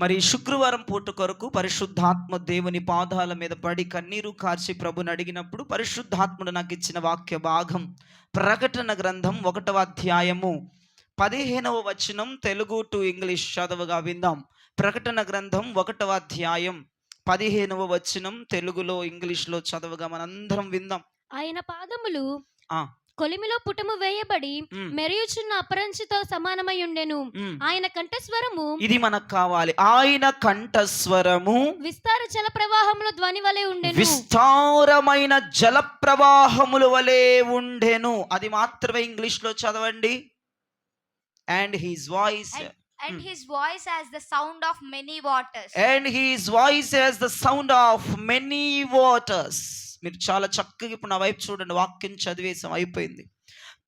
మరి శుక్రవారం పూట కొరకు పరిశుద్ధాత్మ దేవుని పాదాల మీద పడి కన్నీరు కార్చి ప్రభుని అడిగినప్పుడు పరిశుద్ధాత్ముడు నాకు ఇచ్చిన వాక్య భాగం ప్రకటన గ్రంథం 1వ అధ్యాయము 15వ వచనం. తెలుగు టు ఇంగ్లీష్ చదవగా విందాం. ప్రకటన గ్రంథం 1వ అధ్యాయం 15వ వచనం తెలుగులో ఇంగ్లీష్లో చదవగా మనందరం విందాం. ఆయన పాదములు కొలిమిలో పుటము వేయబడి మెరియుచున్న అపరంజితో సమానమై ఉండెను. ఆయన కంఠస్వరము, ఇది మనకు కావాలి, ఆయన కంఠస్వరము విస్తార జల ప్రవాహముల ధ్వని వలె ఉండెను. విస్తారమైన జల ప్రవాహముల వలె ఉండెను. అది మాత్రమే ఇంగ్లీష్ లో చదవండి. And his voice And his voice as the sound of many waters. And his voice as the sound of many waters. మీరు చాలా చక్కగా ఇప్పుడు నా వైపు చూడండి. వాక్యం చదివేసాం, అయిపోయింది.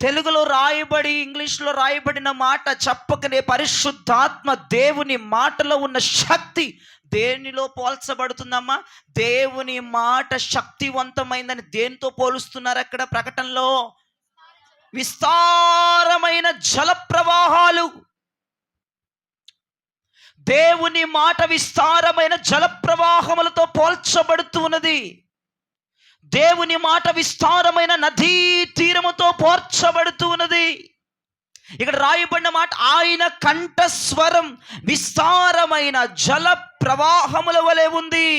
తెలుగులో రాయబడి ఇంగ్లీష్లో రాయబడిన మాట చెప్పకనే పరిశుద్ధాత్మ దేవుని మాటలో ఉన్న శక్తి దేనిలో పోల్చబడుతుందమ్మా? దేవుని మాట శక్తివంతమైందని దేనితో పోలుస్తున్నారు అక్కడ ప్రకటనలో? విస్తారమైన జల ప్రవాహాలు. దేవుని మాట విస్తారమైన జల ప్రవాహములతో పోల్చబడుతున్నది. దేవుని మాట విస్తారమైన నదీ తీరముతో పోల్చబడుతున్నది. ఇక్కడ రాయబడిన మాట ఆయన కంఠస్వరం విస్తారమైన జల ప్రవాహముల వలె ఉంది.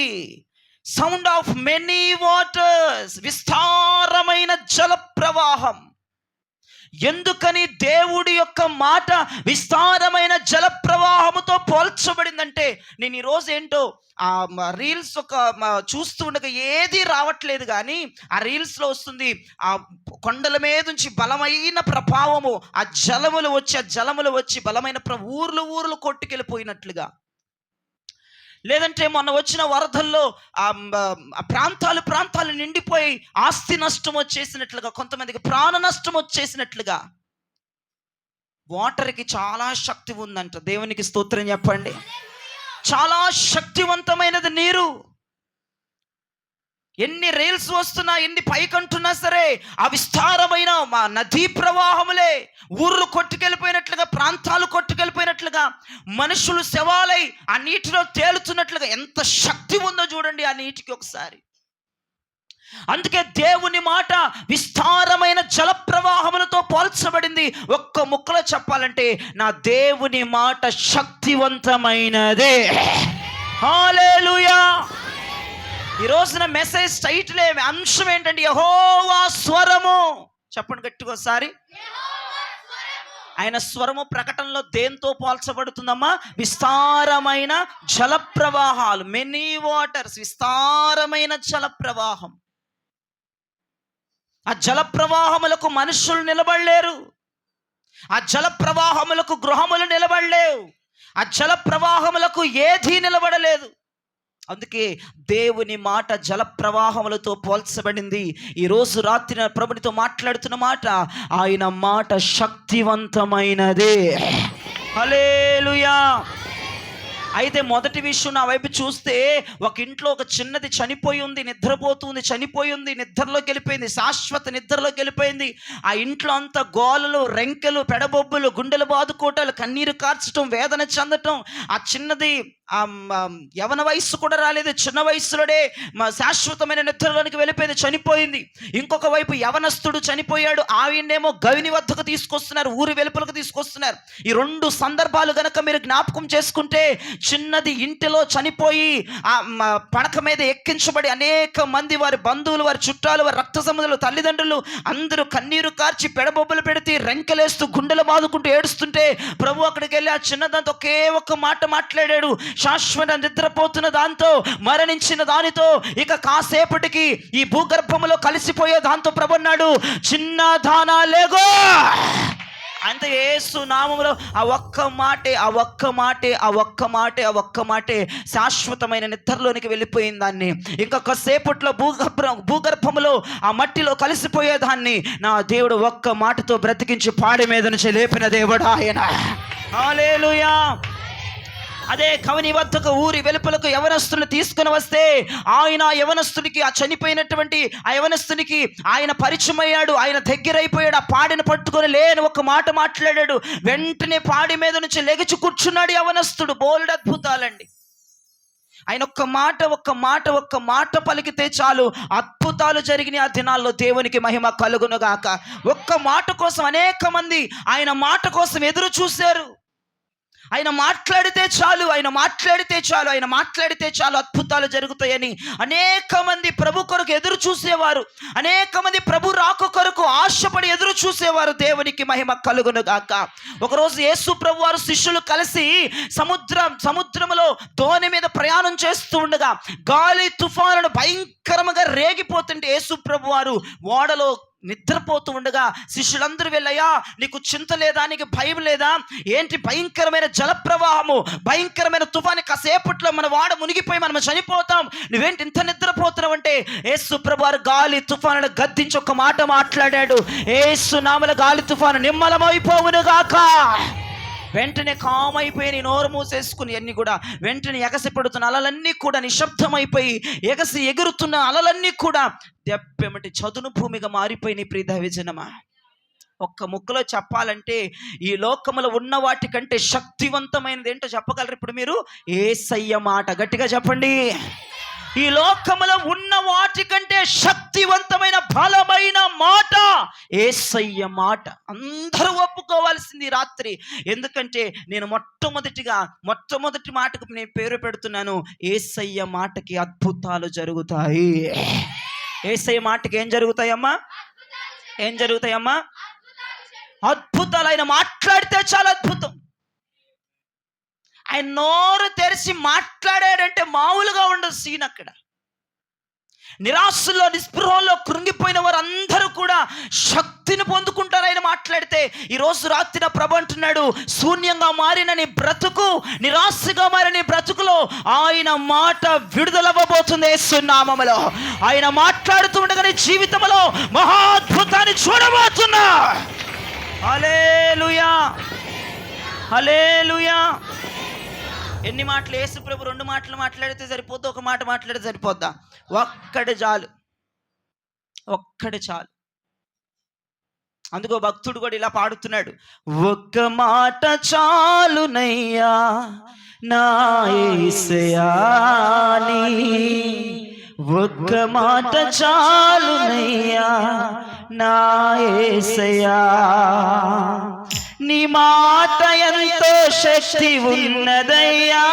సౌండ్ ఆఫ్ మెనీ వాటర్స్, విస్తారమైన జల ప్రవాహం. ఎందుకని దేవుడి యొక్క మాట విస్తారమైన జల ప్రవాహముతో పోల్చబడిందంటే, నేను ఈరోజు ఏంటో ఆ రీల్స్ ఒక చూస్తూ ఉండగా ఏది రావట్లేదు, కానీ ఆ రీల్స్లో వస్తుంది ఆ కొండల మీద నుంచి బలమైన ప్రభావము, ఆ జలములు వచ్చి బలమైన ఊర్లు కొట్టుకెళ్ళిపోయినట్లుగా, లేదంటే మొన్న వచ్చిన వరదల్లో ప్రాంతాలు నిండిపోయి ఆస్తి నష్టం వచ్చేసినట్లుగా, కొంతమందికి ప్రాణ నష్టం వచ్చేసినట్లుగా. వాటర్కి చాలా శక్తి ఉందంట. దేవునికి స్తోత్రం చెప్పండి. చాలా శక్తివంతమైనది నీరు. ఎన్ని రీల్స్ వస్తున్నా, ఎన్ని పైకంటున్నా సరే ఆ విస్తారమైన నదీ ప్రవాహములే ఊర్లు కొట్టుకెళ్ళిపోయినట్లుగా, ప్రాంతాలు కొట్టుకెళ్ళిపోయినట్లుగా, మనుషులు శవాలై ఆ నీటిలో తేలుతున్నట్లుగా ఎంత శక్తి ఉందో చూడండి ఆ నీటికి ఒకసారి. అందుకే దేవుని మాట విస్తారమైన జల ప్రవాహములతో పోల్చబడింది. ఒక్క ముక్కలో చెప్పాలంటే నా దేవుని మాట శక్తివంతమైనదే. హల్లెలూయా. ఈ రోజున మెసేజ్ టైటిల్ అంశం ఏంటంటే యెహోవా స్వరము. చెప్పండి గట్టిగా ఒకసారి. ఆయన స్వరము ప్రకటనలో దేంతో పోల్చబడుతుందమ్మా? విస్తారమైన జల ప్రవాహాలు, మెనీ వాటర్స్, విస్తారమైన జల ప్రవాహం. ఆ జల ప్రవాహములకు మనుషులు నిలబడలేరు. ఆ జల ప్రవాహములకు గృహములు నిలబడలేవు. ఆ జల ప్రవాహములకు ఏదీ నిలబడలేదు. అందుకే దేవుని మాట జల ప్రవాహములతో పోల్చబడింది. ఈరోజు రాత్రి ప్రభునితో మాట్లాడుతున్న మాట, ఆయన మాట శక్తివంతమైనదే. హల్లెలూయా. అయితే మొదటి విషయం నా వైపు చూస్తే, ఒక ఇంట్లో ఒక చిన్నది చనిపోయి ఉంది, నిద్రపోతుంది, చనిపోయి ఉంది, నిద్రలోకి వెళ్ళిపోయింది, శాశ్వత నిద్రలోకి వెళ్ళిపోయింది. ఆ ఇంట్లో అంతా గోలలు, రెంకెలు, పెడబొబ్బులు, గుండెలు బాదుకోవటాలు, కన్నీరు కార్చటం, వేదన చెందటం. ఆ చిన్నది యవన వయస్సు కూడా రాలేదు, చిన్న వయస్సులోనే శాశ్వతమైన నిద్రలోనికి వెళ్ళిపోయింది, చనిపోయింది. ఇంకొక వైపు యవనస్తుడు చనిపోయాడు, ఆయన్నేమో గవిని వద్దకు తీసుకొస్తున్నారు, ఊరి వెలుపలకు తీసుకొస్తున్నారు. ఈ రెండు సందర్భాలు గనక మీరు జ్ఞాపకం చేసుకుంటే, చిన్నది ఇంటిలో చనిపోయి ఆ పడక మీద ఎక్కించబడి అనేక మంది వారి బంధువులు, వారి చుట్టాలు, వారి రక్త సంబంధులు, తల్లిదండ్రులు అందరూ కన్నీరు కార్చి పెడబొబ్బలు పెడితే రెంకెలేస్తూ గుండెలు బాదుకుంటూ ఏడుస్తుంటే, ప్రభు అక్కడికి వెళ్ళి ఆ చిన్నదాంతో ఒకే ఒక్క మాట మాట్లాడాడు. శాశ్వత నిద్రపోతున్న దాంతో, మరణించిన దానితో ఇక కాసేపటికి ఈ భూగర్భములో కలిసిపోయే దాంతో ప్రభు అన్నాడు, చిన్న దానా లేగో. అంత యేసు నామములో ఆ ఒక్క మాటే శాశ్వతమైన నిద్రలోనికి వెళ్ళిపోయిన దాన్ని, ఇంకొక సేపట్లో భూగర్భములో ఆ మట్టిలో కలిసిపోయేదాన్ని నా దేవుడు ఒక్క మాటతో బ్రతికించి పాడి మీద నుంచి లేపిన దేవుడు ఆయన. హల్లెలూయా. అదే కవని వద్దకు ఊరి వెలుపలకు యవనస్తుని తీసుకుని వస్తే ఆయన యవనస్తుడికి, ఆ చనిపోయినటువంటి ఆ యవనస్తునికి ఆయన పరిచయం అయ్యాడు, ఆయన దగ్గర అయిపోయాడు. ఆ పాడిని పట్టుకొని లేని ఒక మాట మాట్లాడాడు. వెంటనే పాడి మీద నుంచి లెగిచి కూర్చున్నాడు యవనస్తుడు. బోల్డ్ అద్భుతాలండి. ఆయన ఒక్క మాట పలికితే చాలు అద్భుతాలు జరిగినాయి. ఆ దినాల్లో దేవునికి మహిమ కలుగునుగాక. ఒక్క మాట కోసం అనేక మంది ఆయన మాట కోసం ఎదురు చూశారు. ఆయన మాట్లాడితే చాలు అద్భుతాలు జరుగుతాయని అనేక మంది ప్రభు కొరకు ఎదురు చూసేవారు. అనేక మంది ప్రభు రాక కొరకు ఆశపడి ఎదురు చూసేవారు. దేవునికి మహిమ కలుగును గాక. ఒకరోజు యేసు ప్రభు వారు శిష్యులు కలిసి సముద్రములో దోణి మీద ప్రయాణం చేస్తూ ఉండగా గాలి తుఫానును భయంకరంగా రేగిపోతుంటే యేసు ప్రభు వారు ఓడలో నిద్రపోతూ ఉండగా శిష్యులందరూ వెళ్ళయ్యా, నీకు చింత లేదా, నీకు భయం లేదా, ఏంటి భయంకరమైన జలప్రవాహము, భయంకరమైన తుఫాను, కాసేపట్లో మన వాడ మునిగిపోయి మనం చనిపోతాం, నువ్వేంటి ఇంత నిద్రపోతున్నావు అంటే యేసు ప్రభువారు గాలి తుఫానును గద్దించి ఒక మాట మాట్లాడాడు. యేసు నామమున గాలి తుఫాను నిమ్మలమైపోవును గాక. వెంటనే కామైపోయి నోరు మూసేసుకుని అన్ని కూడా వెంటనే ఎగసి పడుతున్న అలలన్నీ కూడా నిశ్శబ్దమైపోయి ఎగసి ఎగురుతున్న అలలన్నీ కూడా దెబ్బెమటి చదును భూమిగా మారిపోయినాయి. ప్రియదైవజనమా, ఒక్క ముక్కలో చెప్పాలంటే ఈ లోకములో ఉన్న వాటికంటే శక్తివంతమైనది ఏంటో చెప్పగలరు ఇప్పుడు మీరు? యేసయ్య మాట. గట్టిగా చెప్పండి. ఈ లోకములో ఉన్న వాటికంటే శక్తివంతమైన బలమైన మాట యేసయ్య మాట. అందరూ ఒప్పుకోవాల్సింది రాత్రి. ఎందుకంటే నేను మొట్టమొదటి మాటకు నేను పేరు పెడుతున్నాను, యేసయ్య మాటకి అద్భుతాలు జరుగుతాయి. యేసయ్య మాటకి ఏం జరుగుతాయమ్మా? అద్భుతాలు. ఆయన మాట్లాడితే చాలా అద్భుతం. ఆయన నోరు తెరిచి మాట్లాడాడంటే మామూలుగా ఉండదు సీన్. అక్కడ నిరాశలో నిస్పృహలో కృంగిపోయిన వారు అందరూ కూడా శక్తిని పొందుకుంటారు ఆయన మాట్లాడితే. ఈరోజు రాత్రి ప్రభు అంటున్నాడు, శూన్యంగా మారిన నీ బ్రతుకు, నిరాశగా మారిన నీ బ్రతుకులో ఆయన మాట విడుదలవ్వబోతుంది యేసు నామములో. ఆయన మాట్లాడుతూ ఉండగా నీ జీవితంలో మహాద్భుతాన్ని చూడబోతున్నా. హల్లెలూయా, హల్లెలూయా. ఎన్ని మాటలు? యేసు ప్రభు 2 మాటలు మాట్లాడితే సరిపోద్దా? ఒక మాట మాట్లాడితే సరిపోద్దా? ఒక్కటి చాలు. అందుకో భక్తుడు కూడా ఇలా పాడుతున్నాడు, ఒక్క మాట చాలునయ్యా నా యేసయ్యా నీ, ఒక్క మాట చాలునయ్యా నా యేసయ్యా, నీ మాట ఎంతో శక్తి ఉన్నదయ్యా,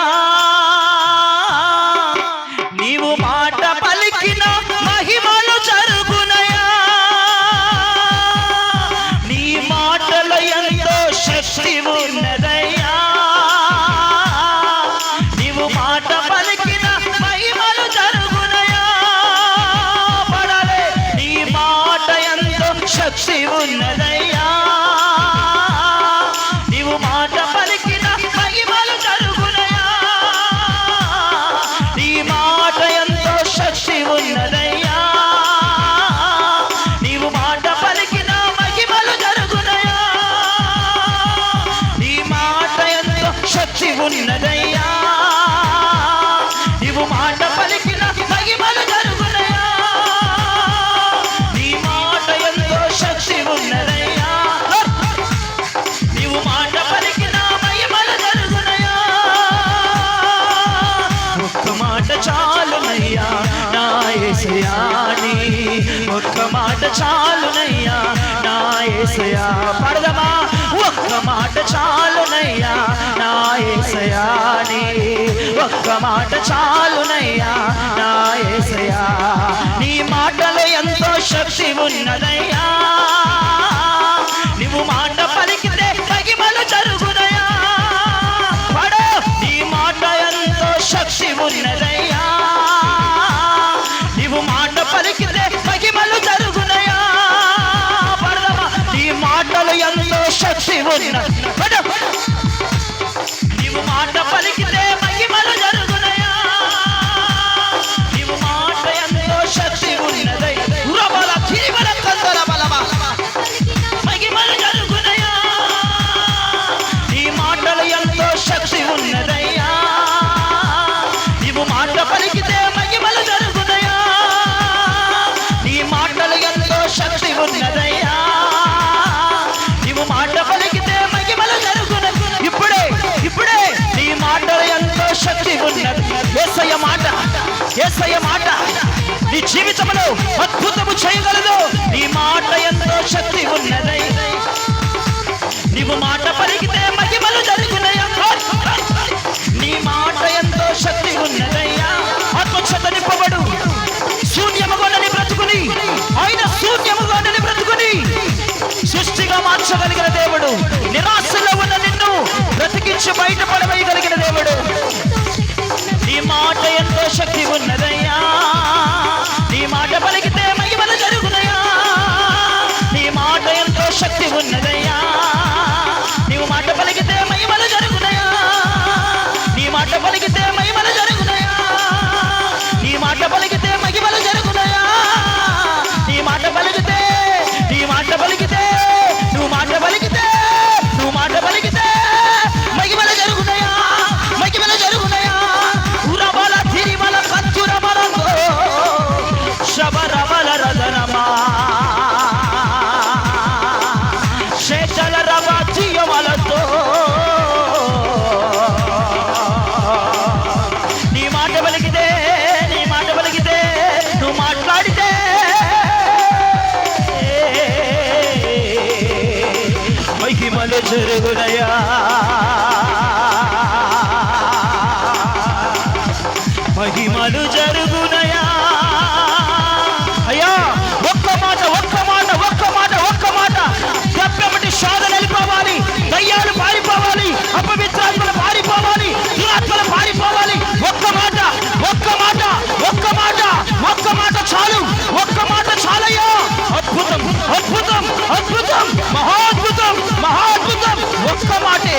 నీవు మాట పలికిన మహిమలు జరుగునయ్యా, నీ మాటలో ఎంతో శక్తి ఉన్నదయ్యా, నీవు మాట పలికిన మహిమలు జరుగునయ్యా, పడాలే, నీ మాట ఎంతో శక్తి ఉన్నదయ్యా, మాట పలికిన మహిమలు జరుగునయ్యా, నీ మాట ఎంతో శక్తి ఉన్నదయ్యా, నీవు మాట పలికిన మహిమలు జరుగునయ్యా, నీ మాట ఎంతో శక్తి ఉన్నదయ్యా, నీవు మాట పలికిన మహిమలు జరుగునయ్యా, నీ మాట ఎంతో శక్తి ఉన్నదయ్యా, నీవు మాట పలికిన మహిమలు జరుగునయ్యా, ఒక్క మాట చాలునయ్యా నా యేసయ్యా నీ, ఒక్క మాట చాలునయ్యా నా యేసయ్యా. పడదమా? ఒక్క మాట చాలునయ్యా నా యేసయ్యా నీ, ఒక్క మాట చాలునయ్యా నా యేసయ్యా, నీ మాటలో ఎంతో శక్తి ఉన్నదయ్యా, నీవు మాట పలికితే మహిమలు జరుగునయ్యా, పడు, నీ మాట ఎంతో శక్తి ఉన్నదయ్యా, నీవు మాట పలికితే మహిమలు జరుగునయ్యా, పడదమా? నీ మాటలు ఎంతో శక్తి ఉన్నది, నీవు మాట పలికితే మహిమలు జరుగునయ్యా, నీవు మాట ఎంతో శక్తి ఉన్నదయ్యా, మహిమలు జరుగునయ్యా, నీ మాటలు ఎంతో శక్తి ఉన్నదయ్యా, యేసయ్య మాట, యేసయ్య మాట నీ జీవితంలో అద్భుతము చేయగలదు. నీ మాట ఎంతో శక్తి ఉన్నదై, నీవు మాట పలికితే మహిమలు జరుగునయ్యా. నీ మాట ఎంతో శక్తి ఉన్నదయ్యా. ఆత్మక్షత నింపబడు. శూన్యముగొండని బ్రతుకుని, ఆయన శూన్యముగొండని బ్రతుకుని సృష్టిగా మార్చగలిగిన దేవుడు, నిరాశలో ఉన్న నిన్ను బ్రతికించి బయటపడవేయగలిగిన దేవుడు. నీ మాట ఎంతో శక్తి ఉన్నదయ్యా. నీ మాట పలికితే మహిమలు జరుగునయ్యా. నీ మాట ఎంతో శక్తి ఉన్నదయ్యా. నీవు మాట పలికితే మహిమలు జరుగునయ్యా. నీ మాట పలికితే మహిమలు జరుగునయ్యా. నీ మాట పలికితే మహిమలు జరుగునయ్యా. నీ మాట పలికితే, నీ మాట పలికితే, నువ్వు మాట పలికితే, నువ్వు మాట పలికితే మహిమలు జరుగునయ్యా. మహిమలు జరుగునయ్యా. ఉరబల తిరిమల కత్తుర మరంగో శబరబల రదనమా శేషల రవ జీయమలతో నీ మాట పలికితే, నీ మాట పలికితే, నువ్వు మాట్లాడితే మహిమలు జరుగునయ్యా. మహిమలు జరుగునయ్యా. అయ్యా ఒక్క మాట, ఒక్క మాట, ఒక్క మాట, ఒక్క మాట. దెబ్బటి శోధన వెళ్ళిపోవాలి, దయ్యాలు పారిపోవాలి, అపవిత్రాత్మలు పారిపోవాలి, దురాత్మలు పారిపోవాలి. ఒక్క మాట, ఒక్క మాట, ఒక్క మాట, ఒక్క మాట చాలు, ఒక్క మాట చాలయ్యా. అద్భుతం, అద్భుతం, అద్భుతం, మహాద్భుతం, మహాద్భుతం. ఒక్క మాటే,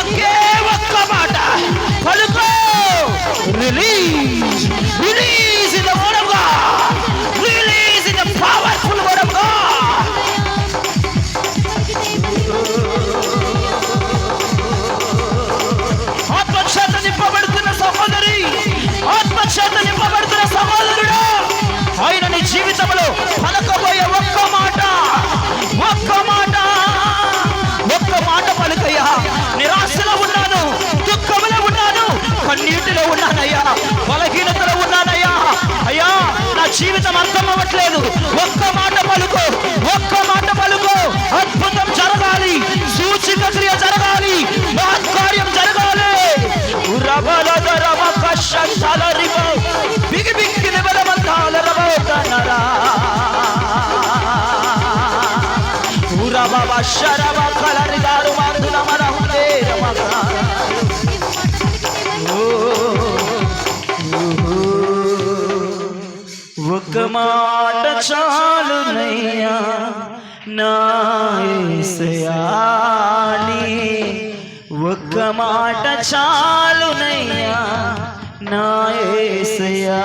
ఒకే ఒక్క మాట పలుకో. Release, release in the word of God, release in the powerful word of God. ఆత్మచేత నింపబడుతున్న సహోదరి, ఆత్మచేత నింపబడుతున్న సహోదరుడు, ఆయన నీ జీవితంలో పలకబోయే ఒక్క మాట, ఒక్క మాట, ఒక్క మాట పలుకయ్యా. నిరాశలో ఉన్నాను, దుఃఖంలో ఉన్నాను, కన్నీటిలో ఉన్నానయ్యా, బలహీనతలో ఉన్నానయ్యా. అయ్యా నా జీవితం అర్థం అవ్వట్లేదు. ఒక్క మాట పలుకో, ఒక్క మాట పలుకో. అద్భుతం జరగాలి, సూచిక క్రియ జరగాలి, మహత్కార్యం జరగాలి. బిగి బిగి నిబలమంతాల రబోతనరా బాబా శరవ కలరి గారు మందున మనహుదే రమక. ఒక్క మాట చాలునయ్యా నా యేసయ్యా. ఒక్క మాట చాలునయ్యా నా యేసయ్యా.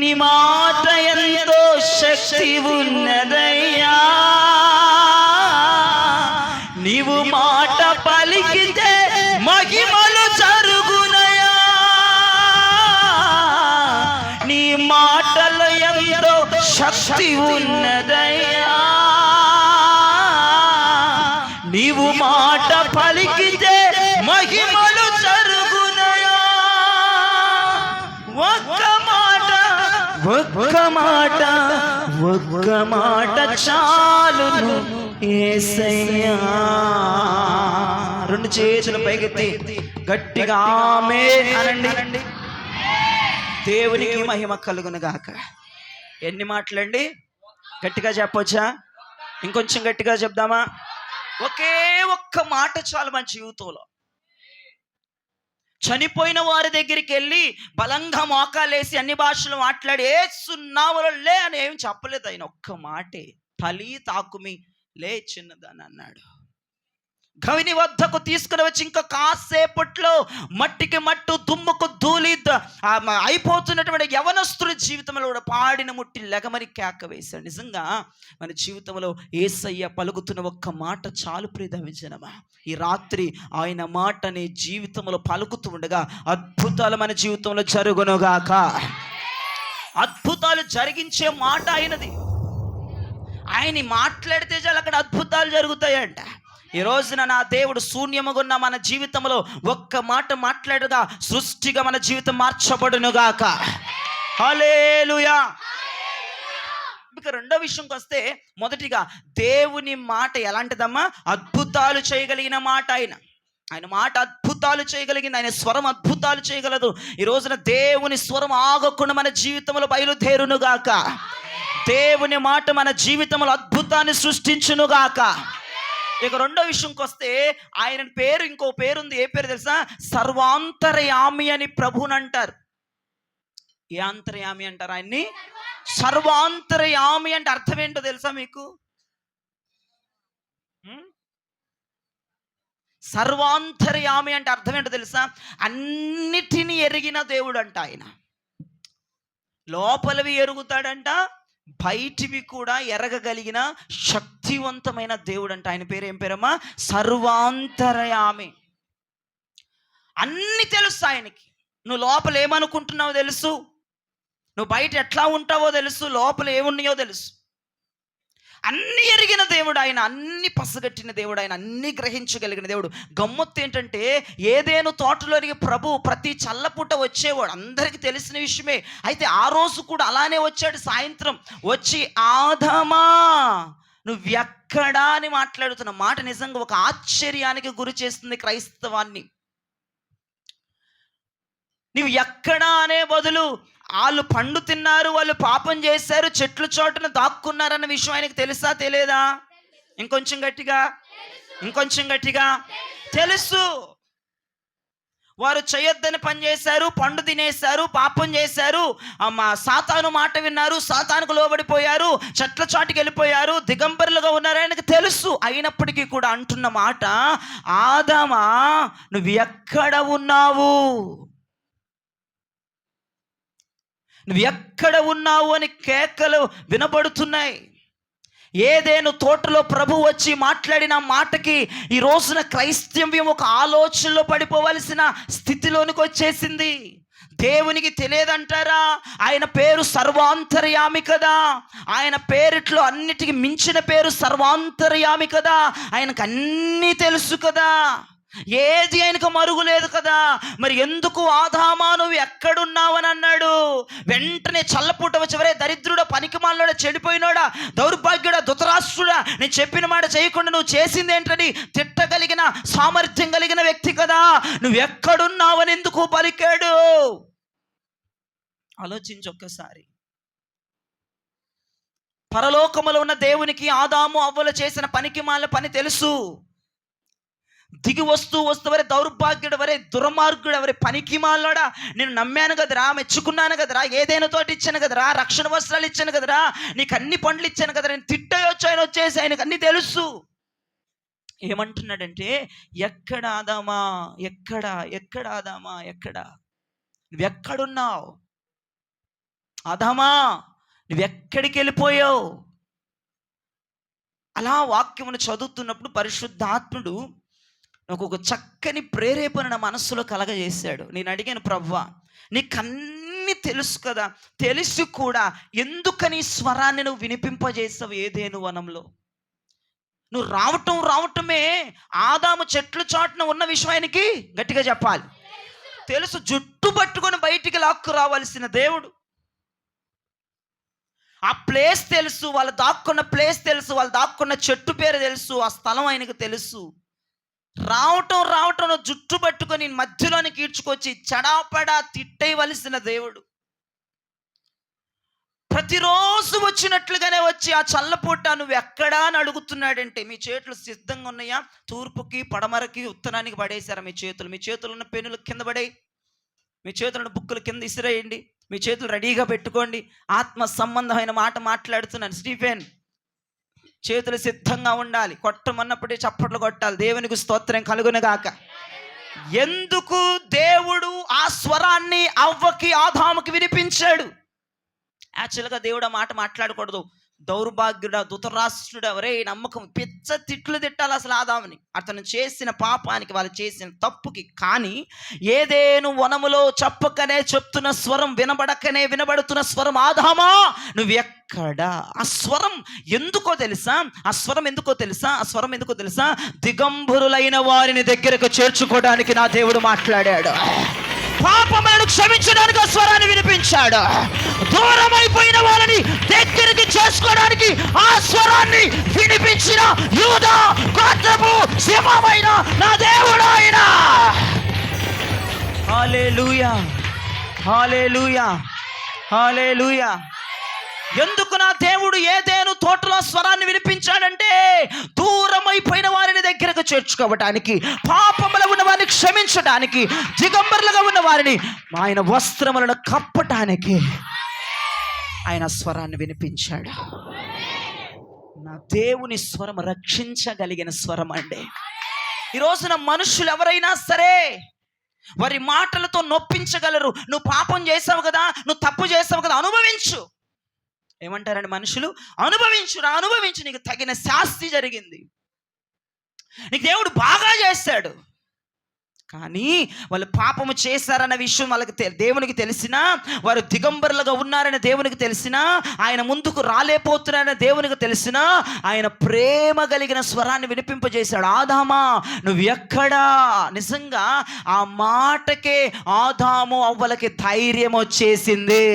నీ మాట ఎంతో శక్తి ఉన్నదయ్యా. నీవు మాట పలికితే మహిమలు జరుగునయ్యా. నీ మాటలో ఎంతో శక్తి ఉన్నదయ్యా. నీవు మాట పలికితే మహిమలు జరుగునయ్యా. ఒక్క మాట, ఒక్క మాట, ఒక్క మాట చాలును యేసయ్యా. రెండు చేతులు పైకెత్తి గట్టిగా ఆమేన్ అనండి. దేవునికి మహిమ కలుగును గాక. ఎన్ని మాటలండి? గట్టిగా చెప్పొచ్చా? ఇంకొంచెం గట్టిగా చెప్దామా? ఒకే ఒక్క మాట చాలు మన జీవితంలో. చనిపోయిన వారి దగ్గరికి వెళ్ళి బలంగా మోకాలేసి అన్ని భాషలు మాట్లాడి ఏసున్నావులే అని ఏం చెప్పలేదు ఆయన. ఒక్క మాటే, తలి తాకుమి లే చిన్నదని అన్నాడు. గవిని వద్దకు తీసుకుని వచ్చి ఇంకా కాసేపట్లో మట్టికి మట్టు, దుమ్ముకు ధూళి అయిపోతున్నటువంటి యవనస్తుడి జీవితంలో కూడా పాడిన ముట్టి లెగమని కేక వేశాడు. నిజంగా మన జీవితంలో యేసయ్య పలుకుతున్న ఒక్క మాట చాలు ప్రియజనమా. ఈ రాత్రి ఆయన మాటని జీవితంలో పలుకుతూ ఉండగా అద్భుతాలు మన జీవితంలో జరుగునుగాక. అద్భుతాలు జరిగించే మాట ఆయనది. ఆయన మాట్లాడితే చాలు అక్కడ అద్భుతాలు జరుగుతాయంట. ఈ రోజున నా దేవుడు శూన్యముగున్న మన జీవితంలో ఒక్క మాట మాట్లాడగా సృష్టిగా మన జీవితం మార్చబడునుగాక. హల్లెలూయా. ఇక రెండో విషయంకి వస్తే, మొదటిగా దేవుని మాట ఎలాంటిదమ్మా? అద్భుతాలు చేయగలిగిన మాట. ఆయన మాట అద్భుతాలు చేయగలిగింది. ఆయన స్వరం అద్భుతాలు చేయగలదు. ఈ రోజున దేవుని స్వరం ఆగకుండా మన జీవితంలో బయలుదేరునుగాక. దేవుని మాట మన జీవితంలో అద్భుతాన్ని సృష్టించునుగాక. ఇక రెండో విషయంకి వస్తే, ఆయన పేరు, ఇంకో పేరు ఉంది. ఏ పేరు తెలుసా? సర్వాంతర్యామి అని ప్రభుని అంటారు. ఏ అంతర్యామి అంటారు ఆయన్ని? సర్వాంతర్యామి అంటే అర్థం ఏంటో తెలుసా మీకు? సర్వాంతర్యామి అంటే అర్థం ఏంటో తెలుసా? అన్నిటినీ ఎరిగిన దేవుడు అంట ఆయన. లోపలివి ఎరుగుతాడంట, బయటివి కూడా ఎరగగలిగిన శక్తివంతమైన దేవుడు అంట. ఆయన పేరు ఏం పేరమ్మా? సర్వాంతర్యామి. అన్ని తెలుసు ఆయనకి. నువ్వు లోపల ఏమనుకుంటున్నావో తెలుసు, నువ్వు బయట ఎట్లా ఉంటావో తెలుసు, లోపల ఏమున్నాయో తెలుసు. అన్ని ఎరిగిన దేవుడు ఆయన, అన్ని పసగట్టిన దేవుడు ఆయన, అన్ని గ్రహించగలిగిన దేవుడు. గమ్మత్తు ఏంటంటే, ఏదేను తోటలోనికి ప్రభు ప్రతి చల్లపూట వచ్చేవాడు, అందరికీ తెలిసిన విషయమే. అయితే ఆ రోజు కూడా అలానే వచ్చాడు. సాయంత్రం వచ్చి, ఆదామా నువ్వెక్కడా అని మాట్లాడుతున్న మాట నిజంగా ఒక ఆశ్చర్యానికి గురి చేస్తుంది క్రైస్తవాన్ని. నువ్వు ఎక్కడా అనే బదులు, వాళ్ళు పండు తిన్నారు, వాళ్ళు పాపం చేశారు, చెట్లు చోటున దాక్కున్నారన్న విషయం ఆయనకు తెలుసా తెలియదా? ఇంకొంచెం గట్టిగా, ఇంకొంచెం గట్టిగా. తెలుసు. వారు చేయొద్దని పని చేశారు, పండు తినేశారు, పాపం చేశారు, సాతాను మాట విన్నారు, సాతానుకు లోబడిపోయారు, చెట్ల చాటుకి వెళ్ళిపోయారు, దిగంబరులుగా ఉన్నారు. ఆయనకు తెలుసు. అయినప్పటికీ కూడా అంటున్న మాట, ఆదామా నువ్వు ఎక్కడ ఉన్నావు, నువ్వు ఎక్కడ ఉన్నావు అని కేకలు వినబడుతున్నాయి. ఏదేను తోటలో ప్రభు వచ్చి మాట్లాడిన మాటకి ఈ రోజున క్రైస్తవ్యం ఒక ఆలోచనలో పడిపోవలసిన స్థితిలోనికి వచ్చేసింది. దేవునికి తెలియదంటారా? ఆయన పేరు సర్వాంతర్యామి కదా. ఆయన పేరిట్లో అన్నిటికీ మించిన పేరు సర్వాంతర్యామి కదా. ఆయనకు అన్నీ తెలుసు కదా, ఏది ఆయనకు మరుగు లేదు కదా. మరి ఎందుకు ఆదామా నువ్వు ఎక్కడున్నావని అన్నాడు? వెంటనే చల్లపూట వచ్చి, వరే దరిద్రుడా, పనికిమాలినోడా, చెడిపోయినోడా, దౌర్భాగ్యుడా, ధృతరాష్ట్రుడా, నేను చెప్పిన మాట చేయకుండా నువ్వు చేసింది ఏంటని తిట్టగలిగిన సామర్థ్యం కలిగిన వ్యక్తి కదా. నువ్వు ఎక్కడున్నావని ఎందుకు పలికాడు? ఆలోచించి ఒక్కసారి. పరలోకములో ఉన్న దేవునికి ఆదాము అవ్వలు చేసిన పనికిమాలిన పని తెలుసు. దిగి వస్తూ వరే దౌర్భాగ్యుడు, వరే దుర్మార్గుడు, వరే పనికి మాలోడా, నేను నమ్మాను కదరా, మెచ్చుకున్నాను కదరా, ఏదైనా తోటి ఇచ్చాను కదరా, రక్షణ వస్త్రాలు ఇచ్చాను కదరా, నీకు అన్ని పండ్లు ఇచ్చాను కదరా, నేను తిట్టయొచ్చు. ఆయన వచ్చేసి ఆయనకు అన్ని తెలుసు. ఏమంటున్నాడంటే, ఎక్కడ ఆదామా, ఎక్కడ ఎక్కడ ఆదామా, ఎక్కడ నువ్వెక్కడున్నావు? ఆదామా నువ్వెక్కడికి వెళ్ళిపోయావు? అలా వాక్యమును చదువుతున్నప్పుడు పరిశుద్ధాత్ముడు నాకు ఒక చక్కని ప్రేరేపణ నా మనస్సులో కలగజేశాడు. నేను అడిగాను, ప్రభువా నీకన్నీ తెలుసు కదా, తెలిసి కూడా ఎందుకని స్వరాన్ని నువ్వు వినిపింపజేసావు ఏదేను వనంలో? నువ్వు రావటమే ఆదాము చెట్లు చాటున ఉన్న విషయం ఆయనకి గట్టిగా చెప్పాలి తెలుసు. జుట్టు పట్టుకొని బయటికి లాక్కు రావాల్సిన దేవుడు. ఆ ప్లేస్ తెలుసు, వాళ్ళు దాక్కున్న ప్లేస్ తెలుసు, వాళ్ళు దాక్కున్న చెట్టు పేరు తెలుసు, ఆ స్థలం ఆయనకు తెలుసు. రావటం జుట్టు పట్టుకొని మధ్యలోనికి ఈడ్చుకొచ్చి చడాపడా తిట్టేయవలసిన దేవుడు ప్రతిరోజు వచ్చినట్లుగానే వచ్చి ఆ చల్లపూట నువ్వు ఎక్కడా అని అడుగుతున్నాడంటే, మీ చేతులు సిద్ధంగా ఉన్నాయా? తూర్పుకి, పడమరకి, ఉత్తరానికి పడేశారా మీ చేతులు? మీ చేతులు ఉన్న పెన్నులు కింద పడేయి, మీ చేతులను బుక్కులు కింద ఇసిరేయండి, మీ చేతులు రెడీగా పెట్టుకోండి. ఆత్మ సంబంధమైన మాట మాట్లాడుతున్నాను. స్టీఫెన్, చేతులు సిద్ధంగా ఉండాలి. కొట్టమన్నప్పుడే చప్పట్లు కొట్టాలి. దేవునికి స్తోత్రం కలుగునుగాక. ఎందుకు దేవుడు ఆ స్వరాన్ని అవ్వకి, ఆదాముకి వినిపించాడు? యాక్చువల్గా దేవుడు ఆ మాట మాట్లాడకూడదు. దౌర్భాగ్యుడా, ధృతరాష్ట్రుడా, ఒరే నమ్మకం పిచ్చ తిట్లు తిట్టాలి అసలు ఆదాముని, అతను చేసిన పాపానికి, వాళ్ళు చేసిన తప్పుకి. కానీ ఏదేను వనములో చెప్పకనే చెప్తున్న స్వరం, వినబడకనే వినబడుతున్న స్వరం, ఆదామా నువ్వు ఎక్కడా? ఆ స్వరం ఎందుకో తెలుసా? ఆ స్వరం ఎందుకో తెలుసా? దిగంబరులైన వారిని దగ్గరకు చేర్చుకోవడానికి నా దేవుడు మాట్లాడాడు. పాపములను క్షమించడానికి ఆ స్వరాన్ని వినిపించాడు. దూరం అయిపోయిన వాళ్ళని దగ్గరికి చేసుకోవడానికి ఆ స్వరాన్ని వినిపించిన యూదా గోత్రపు సింహమైన నా దేవుడు ఆయన. హల్లెలూయా, హల్లెలూయా, హల్లెలూయా. ఎందుకు నా దేవుడు ఏదేను తోటలో స్వరాన్ని వినిపించాడంటే దూరం అయిపోయిన వారిని దగ్గరకు చేర్చుకోవటానికి, పాపములో ఉన్న వారిని క్షమించడానికి, దిగంబరులుగా ఉన్న వారిని ఆయన వస్త్రములను కప్పటానికి ఆయన స్వరాన్ని వినిపించాడు. నా దేవుని స్వరం రక్షించగలిగిన స్వరం అండి. ఈ రోజున మనుషులు ఎవరైనా సరే వారి మాటలతో నొప్పించగలరు. నువ్వు పాపం చేసావు కదా, నువ్వు తప్పు చేసావు కదా, అనుభవించు. ఏమంటారండి మనుషులు? అనుభవించు, నీకు తగిన శాస్తి జరిగింది, నీకు దేవుడు బాగా చేశాడు. కానీ వాళ్ళు పాపము చేశారన్న విషయం వాళ్ళకి దేవునికి తెలిసినా, వారు దిగంబరులుగా ఉన్నారని దేవునికి తెలిసినా, ఆయన ముందుకు రాలేపోతున్నారని దేవునికి తెలిసినా, ఆయన ప్రేమ కలిగిన స్వరాన్ని వినిపింపజేశాడు. ఆదామా నువ్వు ఎక్కడా? నిజంగా ఆ మాటకే ఆదాము అవ్వలకి ధైర్యం వచ్చేసింది.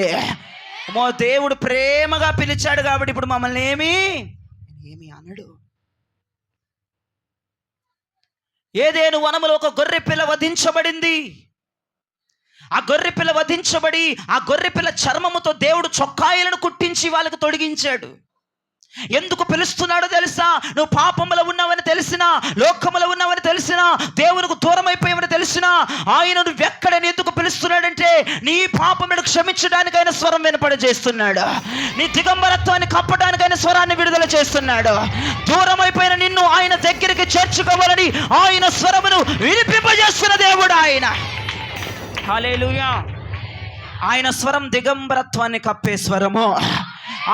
దేవుడు ప్రేమగా పిలిచాడు కాబట్టి ఇప్పుడు మమ్మల్ని ఏమి అనడు. ఏదేను వనములో ఒక గొర్రె పిల్ల వధించబడింది. ఆ గొర్రె పిల్ల వధించబడి ఆ గొర్రె పిల్ల చర్మముతో దేవుడు చొక్కాయిలను కుట్టించి వాళ్ళకు తొడిగించాడు. ఎందుకు పిలుస్తున్నాడో తెలుసా? నువ్వు పాపములో ఉన్నావని తెలిసినా, లోకములో ఉన్నావని తెలిసినా, దేవునికి దూరం అయిపోయావని తెలిసినా, ఆయన నువ్వు ఎక్కడని ఎందుకు పిలుస్తున్నాడంటే నీ పాపములను క్షమించడానికి ఆయన స్వరం వినపడజేస్తున్నాడు. నీ దిగంబరత్వాన్ని కప్పడానికి ఆయన స్వరాన్ని విడుదల చేస్తున్నాడు. దూరం అయిపోయిన నిన్ను ఆయన దగ్గరికి చేర్చుకోవాలని ఆయన స్వరమును వినిపింపజేస్తున్న దేవుడు ఆయన. హల్లెలూయా. ఆయన స్వరం దిగంబరత్వాన్ని కప్పే స్వరము,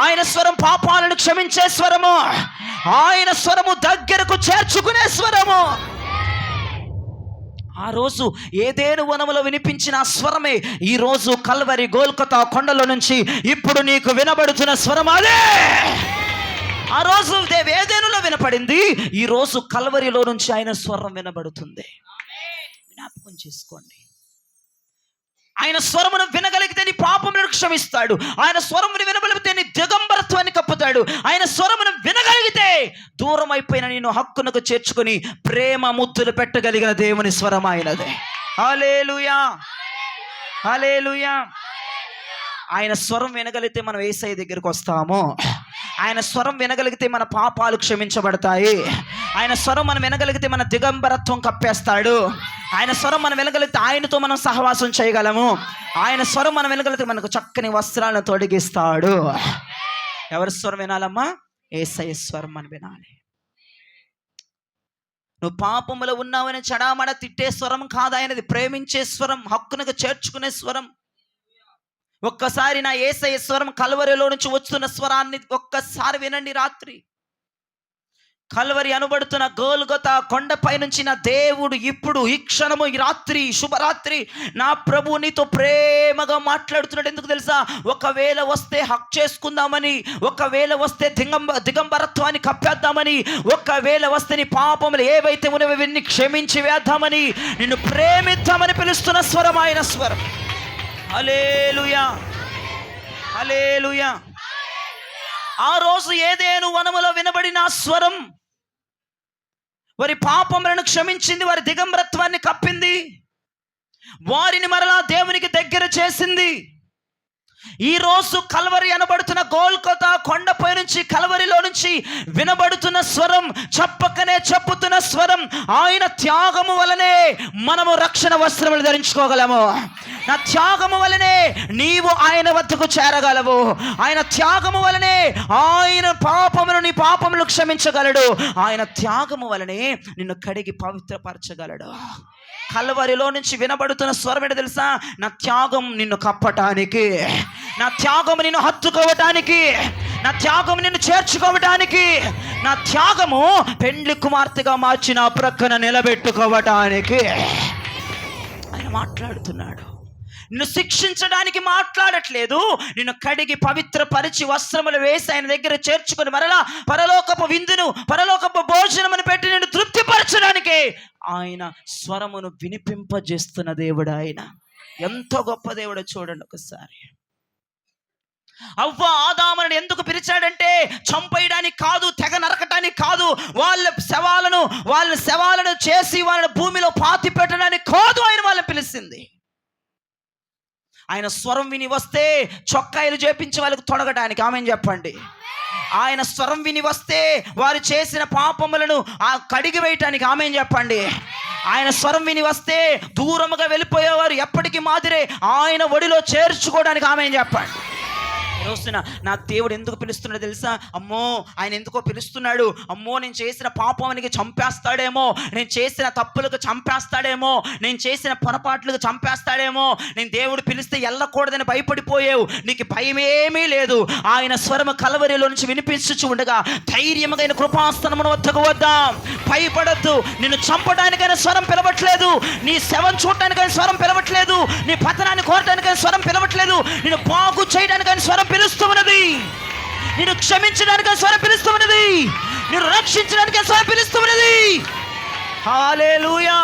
ఆయన స్వరం పాపాలను క్షమించే స్వరము, ఆయన స్వరము దగ్గరకు చేర్చుకునే స్వరము. ఆ రోజు ఏదేను వనములో వినిపించిన ఆ స్వరమే ఈ రోజు కల్వరి గోల్కొతా కొండల నుంచి ఇప్పుడు నీకు వినబడుతున్న స్వరం అదే. ఆ రోజు ఏదేనులో వినపడింది, ఈ రోజు కల్వరిలో నుంచి ఆయన స్వరం వినబడుతుంది. జ్ఞాపకం చేసుకోండి. ఆయన స్వరమును వినగలిగితే నీ పాపములను క్షమిస్తాడు. ఆయన స్వరమును వినగలిగితే నీ దిగంబరత్వాన్ని కప్పుతాడు. ఆయన స్వరమును వినగలిగితే దూరం అయిపోయిన నేను హక్కునకు చేర్చుకొని ప్రేమ ముద్దులు పెట్టగలిగిన దేవుని స్వరం ఆయనదే. హల్లెలూయా, హల్లెలూయా. ఆయన స్వరం వినగలిగితే మనం యేసయ్య దగ్గరికి వస్తాము. ఆయన స్వరం వినగలిగితే మన పాపాలు క్షమించబడతాయి. ఆయన స్వరం మనం వినగలిగితే మన దిగంబరత్వం కప్పేస్తాడు. ఆయన స్వరం మనం వినగలిగితే ఆయనతో మనం సహవాసం చేయగలము. ఆయన స్వరం మనం వినగలిగితే మనకు చక్కని వస్త్రాలను తొడిగిస్తాడు. ఎవరి స్వరం వినాలమ్మా? యేసయ్య స్వరం మనం వినాలి. నువ్వు పాపములో ఉన్నావని చడామడ తిట్టే స్వరం కాదు ఆయనది. ప్రేమించే స్వరం, హక్కునకు చేర్చుకునే స్వరం. ఒక్కసారి నా యేసయ్య స్వరం కల్వరిలో నుంచి వస్తున్న స్వరాన్ని ఒక్కసారి వినండి. రాత్రి కల్వరి అనబడుతున్న గోల్గొతా కొండపై నుంచి నా దేవుడు ఇప్పుడు ఈ క్షణము, ఈ రాత్రి, శుభరాత్రి, నా ప్రభు నీతో ప్రేమగా మాట్లాడుతున్నాడు. ఎందుకు తెలుసా? ఒకవేళ వస్తే హక్ చేసుకుందామని, ఒకవేళ వస్తే దిగంబరత్వాన్ని కప్పేద్దామని, ఒకవేళ వస్తే నీ పాపములు ఏవైతే ఉన్నవో అవన్నీ క్షమించి వేద్దామని, నిన్ను ప్రేమిద్దామని పిలుస్తున్న స్వరం ఆయన స్వరం. హల్లెలూయా, హల్లెలూయా. ఆ రోజు ఏదేను వనములో వినబడిన స్వరం వారి పాపములను క్షమించింది, వారి దిగంబరత్వాన్ని కప్పింది, వారిని మరలా దేవునికి దగ్గర చేసింది. ఈ రోజు కల్వరి అనబడుతున్న గోల్కొతా కొండపై నుంచి, కల్వరిలో నుంచి వినబడుతున్న స్వరం, చెప్పకనే చెప్పుతున్న స్వరం, ఆయన త్యాగము వలనే మనము రక్షణ వస్త్రములు ధరించుకోగలము. నా త్యాగము వలనే నీవు ఆయన వద్దకు చేరగలవు. ఆయన త్యాగము వలనే ఆయన పాపమును, నీ పాపములు క్షమించగలడు. ఆయన త్యాగము వలనే నిన్ను కడిగి పవిత్రపరచగలడు. కల్వరిలో నుంచి వినబడుతున్న స్వరం ఏంటో తెలుసా? నా త్యాగం నిన్ను కప్పటానికి, నా త్యాగం నిన్ను హత్తుకోవటానికి, నా త్యాగం నిన్ను చేర్చుకోవటానికి, నా త్యాగము పెండ్లి కుమార్తెగా మార్చి నా ప్రక్కన నిలబెట్టుకోవటానికి ఆయన మాట్లాడుతున్నాడు. నిన్ను శిక్షించడానికి మాట్లాడట్లేదు, నిన్ను కడిగి పవిత్రపరిచి వస్త్రములు వేసి ఆయన దగ్గర చేర్చుకొని మరలా పరలోకపు విందును, పరలోకపు భోజనమును పెట్టి నిన్ను తృప్తిపరచడానికి ఆయన స్వరమును వినిపింపజేస్తున్న దేవుడు. ఆయన ఎంతో గొప్ప దేవుడు. చూడండి ఒకసారి. అవ్వ ఆదాములను ఎందుకు పిలిచాడంటే చంపేయడానికి కాదు, తెగ నరకటానికి కాదు, వాళ్ళ శవాలను చేసి వాళ్ళని భూమిలో పాతి పెట్టడానికి కాదు ఆయన వాళ్ళని పిలిచింది. ఆయన స్వరం విని వస్తే చొక్కాయిలు చేపించి వాళ్ళకు తొడగడానికి, ఆమెను చెప్పండి. ఆయన స్వరం విని వస్తే వారు చేసిన పాపములను కడిగి వేయటానికి, ఆమెను చెప్పండి. ఆయన స్వరం విని వస్తే దూరముగా వెళ్ళిపోయేవారు ఎప్పటికీ మాదిరే ఆయన ఒడిలో చేర్చుకోవడానికి, ఆమెను చెప్పండి. రోజున నా దేవుడు ఎందుకు పిలుస్తున్నాడు తెలుసా? అమ్మో ఆయన ఎందుకో పిలుస్తున్నాడు. అమ్మో నేను చేసిన పాపానికి చంపేస్తాడేమో, నేను చేసిన తప్పులకు చంపేస్తాడేమో, నేను చేసిన పొరపాట్లకు చంపేస్తాడేమో, నేను దేవుడు పిలిస్తే వెళ్ళకూడదని భయపడిపోయావు. నీకు భయమేమీ లేదు. ఆయన స్వరము కలవరిలో నుంచి వినిపించుచు ఉండగా ధైర్యముగా ఆయన కృపాస్థనమును వద్దకు వద్దాం. భయపడద్దు. నిన్ను చంపడానికైనా స్వరం పిలవట్లేదు, నీ శవం చూడటానికైనా స్వరం పిలవట్లేదు, నీ పతనాన్ని కోరటానికైనా స్వరం పిలవట్లేదు, నిన్ను బాగు చేయడానికైనా స్వరం పిలుస్తూ ఉన్నది, నిన్ను క్షమించడానికి స్వరం పిలుస్తూ ఉన్నది, నిన్ను రక్షించడానికి స్వరం పిలుస్తూ ఉన్నది. హల్లెలూయా.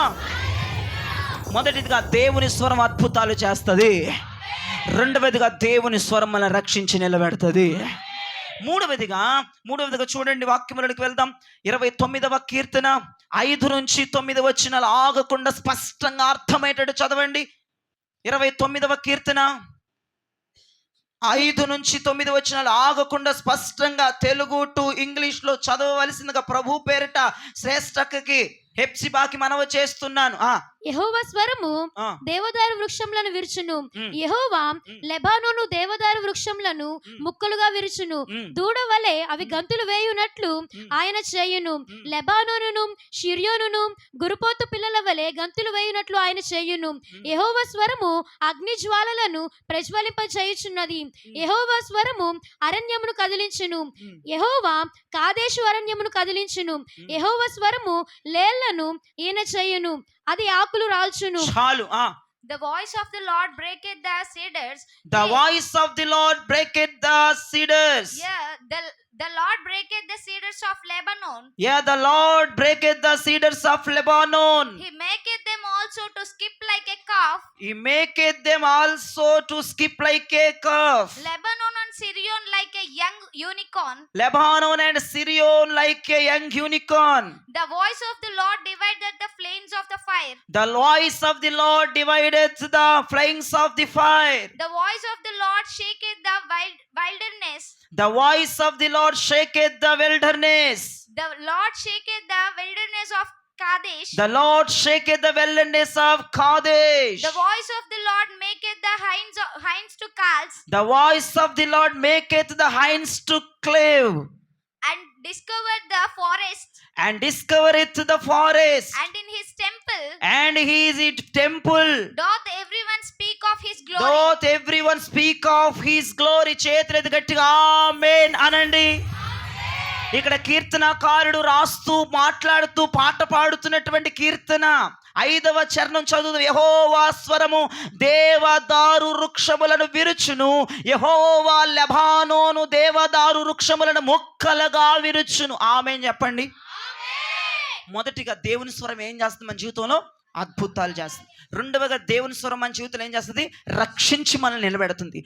మొదటిదిగా దేవుని స్వరం అద్భుతాలు చేస్తుంది. రెండవదిగా దేవుని స్వరం మనల్ని రక్షించి నిలబెడుతుంది. మూడవదిగా చూడండి, వాక్యములకు వెళ్దాం. 29వ కీర్తన 5 నుంచి 9 వచనాలు ఆగకుండా స్పష్టంగా అర్థమయ్యేటట్టు చదవండి. 29వ కీర్తన 5 నుంచి 9 వచనాలు ఆగకుండా స్పష్టంగా తెలుగు టు ఇంగ్లీష్లో చదవవలసిందిగా ప్రభు పేరిట శ్రేష్టకి హెప్సిబాకి మనవి చేస్తున్నాను. యెహోవా స్వరము దేవదారు వృక్షములను విరుచును. యెహోవా లెబానోను దేవదారు వృక్షములను ముక్కలుగా విరుచును. దూడ వలె అవి గంతులు వేయునట్లు ఆయన చేయును. లెబానోనును షిర్యోనును గురుపోతు పిల్లల వలె గంతులు వేయునట్లు ఆయన చేయును. యెహోవా స్వరము అగ్ని జ్వాలలను ప్రజ్వలింపజేయుచున్నది. యెహోవా స్వరము అరణ్యమును కదిలించును. యెహోవా కాదేశు అరణ్యమును కదిలించును. యెహోవా స్వరము లేళ్లను ఈయన చేయును. అది ఆకులు రాల్చును. చాలు. The voice of the Lord breaketh the cedars. The voice of the Lord breaketh the cedars. Yeah, the Lord breaketh the cedars of Lebanon. Yeah, the Lord breaketh the cedars of Lebanon. He maketh them also to skip like a calf. He maketh them also to skip like a calf. Lebanon and Syrian like a young unicorn. Lebanon and Syrian like a young unicorn. The voice of the Lord divided the flames of the fire. The voice of the Lord divideth the flames of the fire. The voice of the Lord shaketh the wilderness. The voice of the Lord shaketh the wilderness. The Lord shaketh the wilderness of Kadesh. The Lord shaketh the wilderness of Kadesh. The voice of the Lord maketh the hinds to calves. The voice of the Lord maketh the hinds to cleave. And discovered the forest. And discovereth the forest. And in his temple. And he is in temple. Doth everyone speak of his glory. Doth everyone speak of his glory. చేతులెత్తి గట్టిగా ఆమేన్ అనండి. ఇక్కడ కీర్తనకారుడు రాస్తూ మాట్లాడుతూ పాట పాడుతున్నటువంటి కీర్తన 5వ చరణం చదువు. యెహోవా స్వరము దేవదారు వృక్షములను విరుచును. యెహోవా లెబానోను దేవదారు వృక్షములను ముక్కలుగా విరుచును. ఆమేన్ చెప్పండి. మొదటిగా దేవుని స్వరం ఏం చేస్తుంది మన జీవితంలో? అద్భుతాలు చేస్తుంది. రెండవగా దేవుని స్వరం మన జీవితంలో ఏం చేస్తుంది? రక్షించి మనల్ని నిలబెడుతుంది.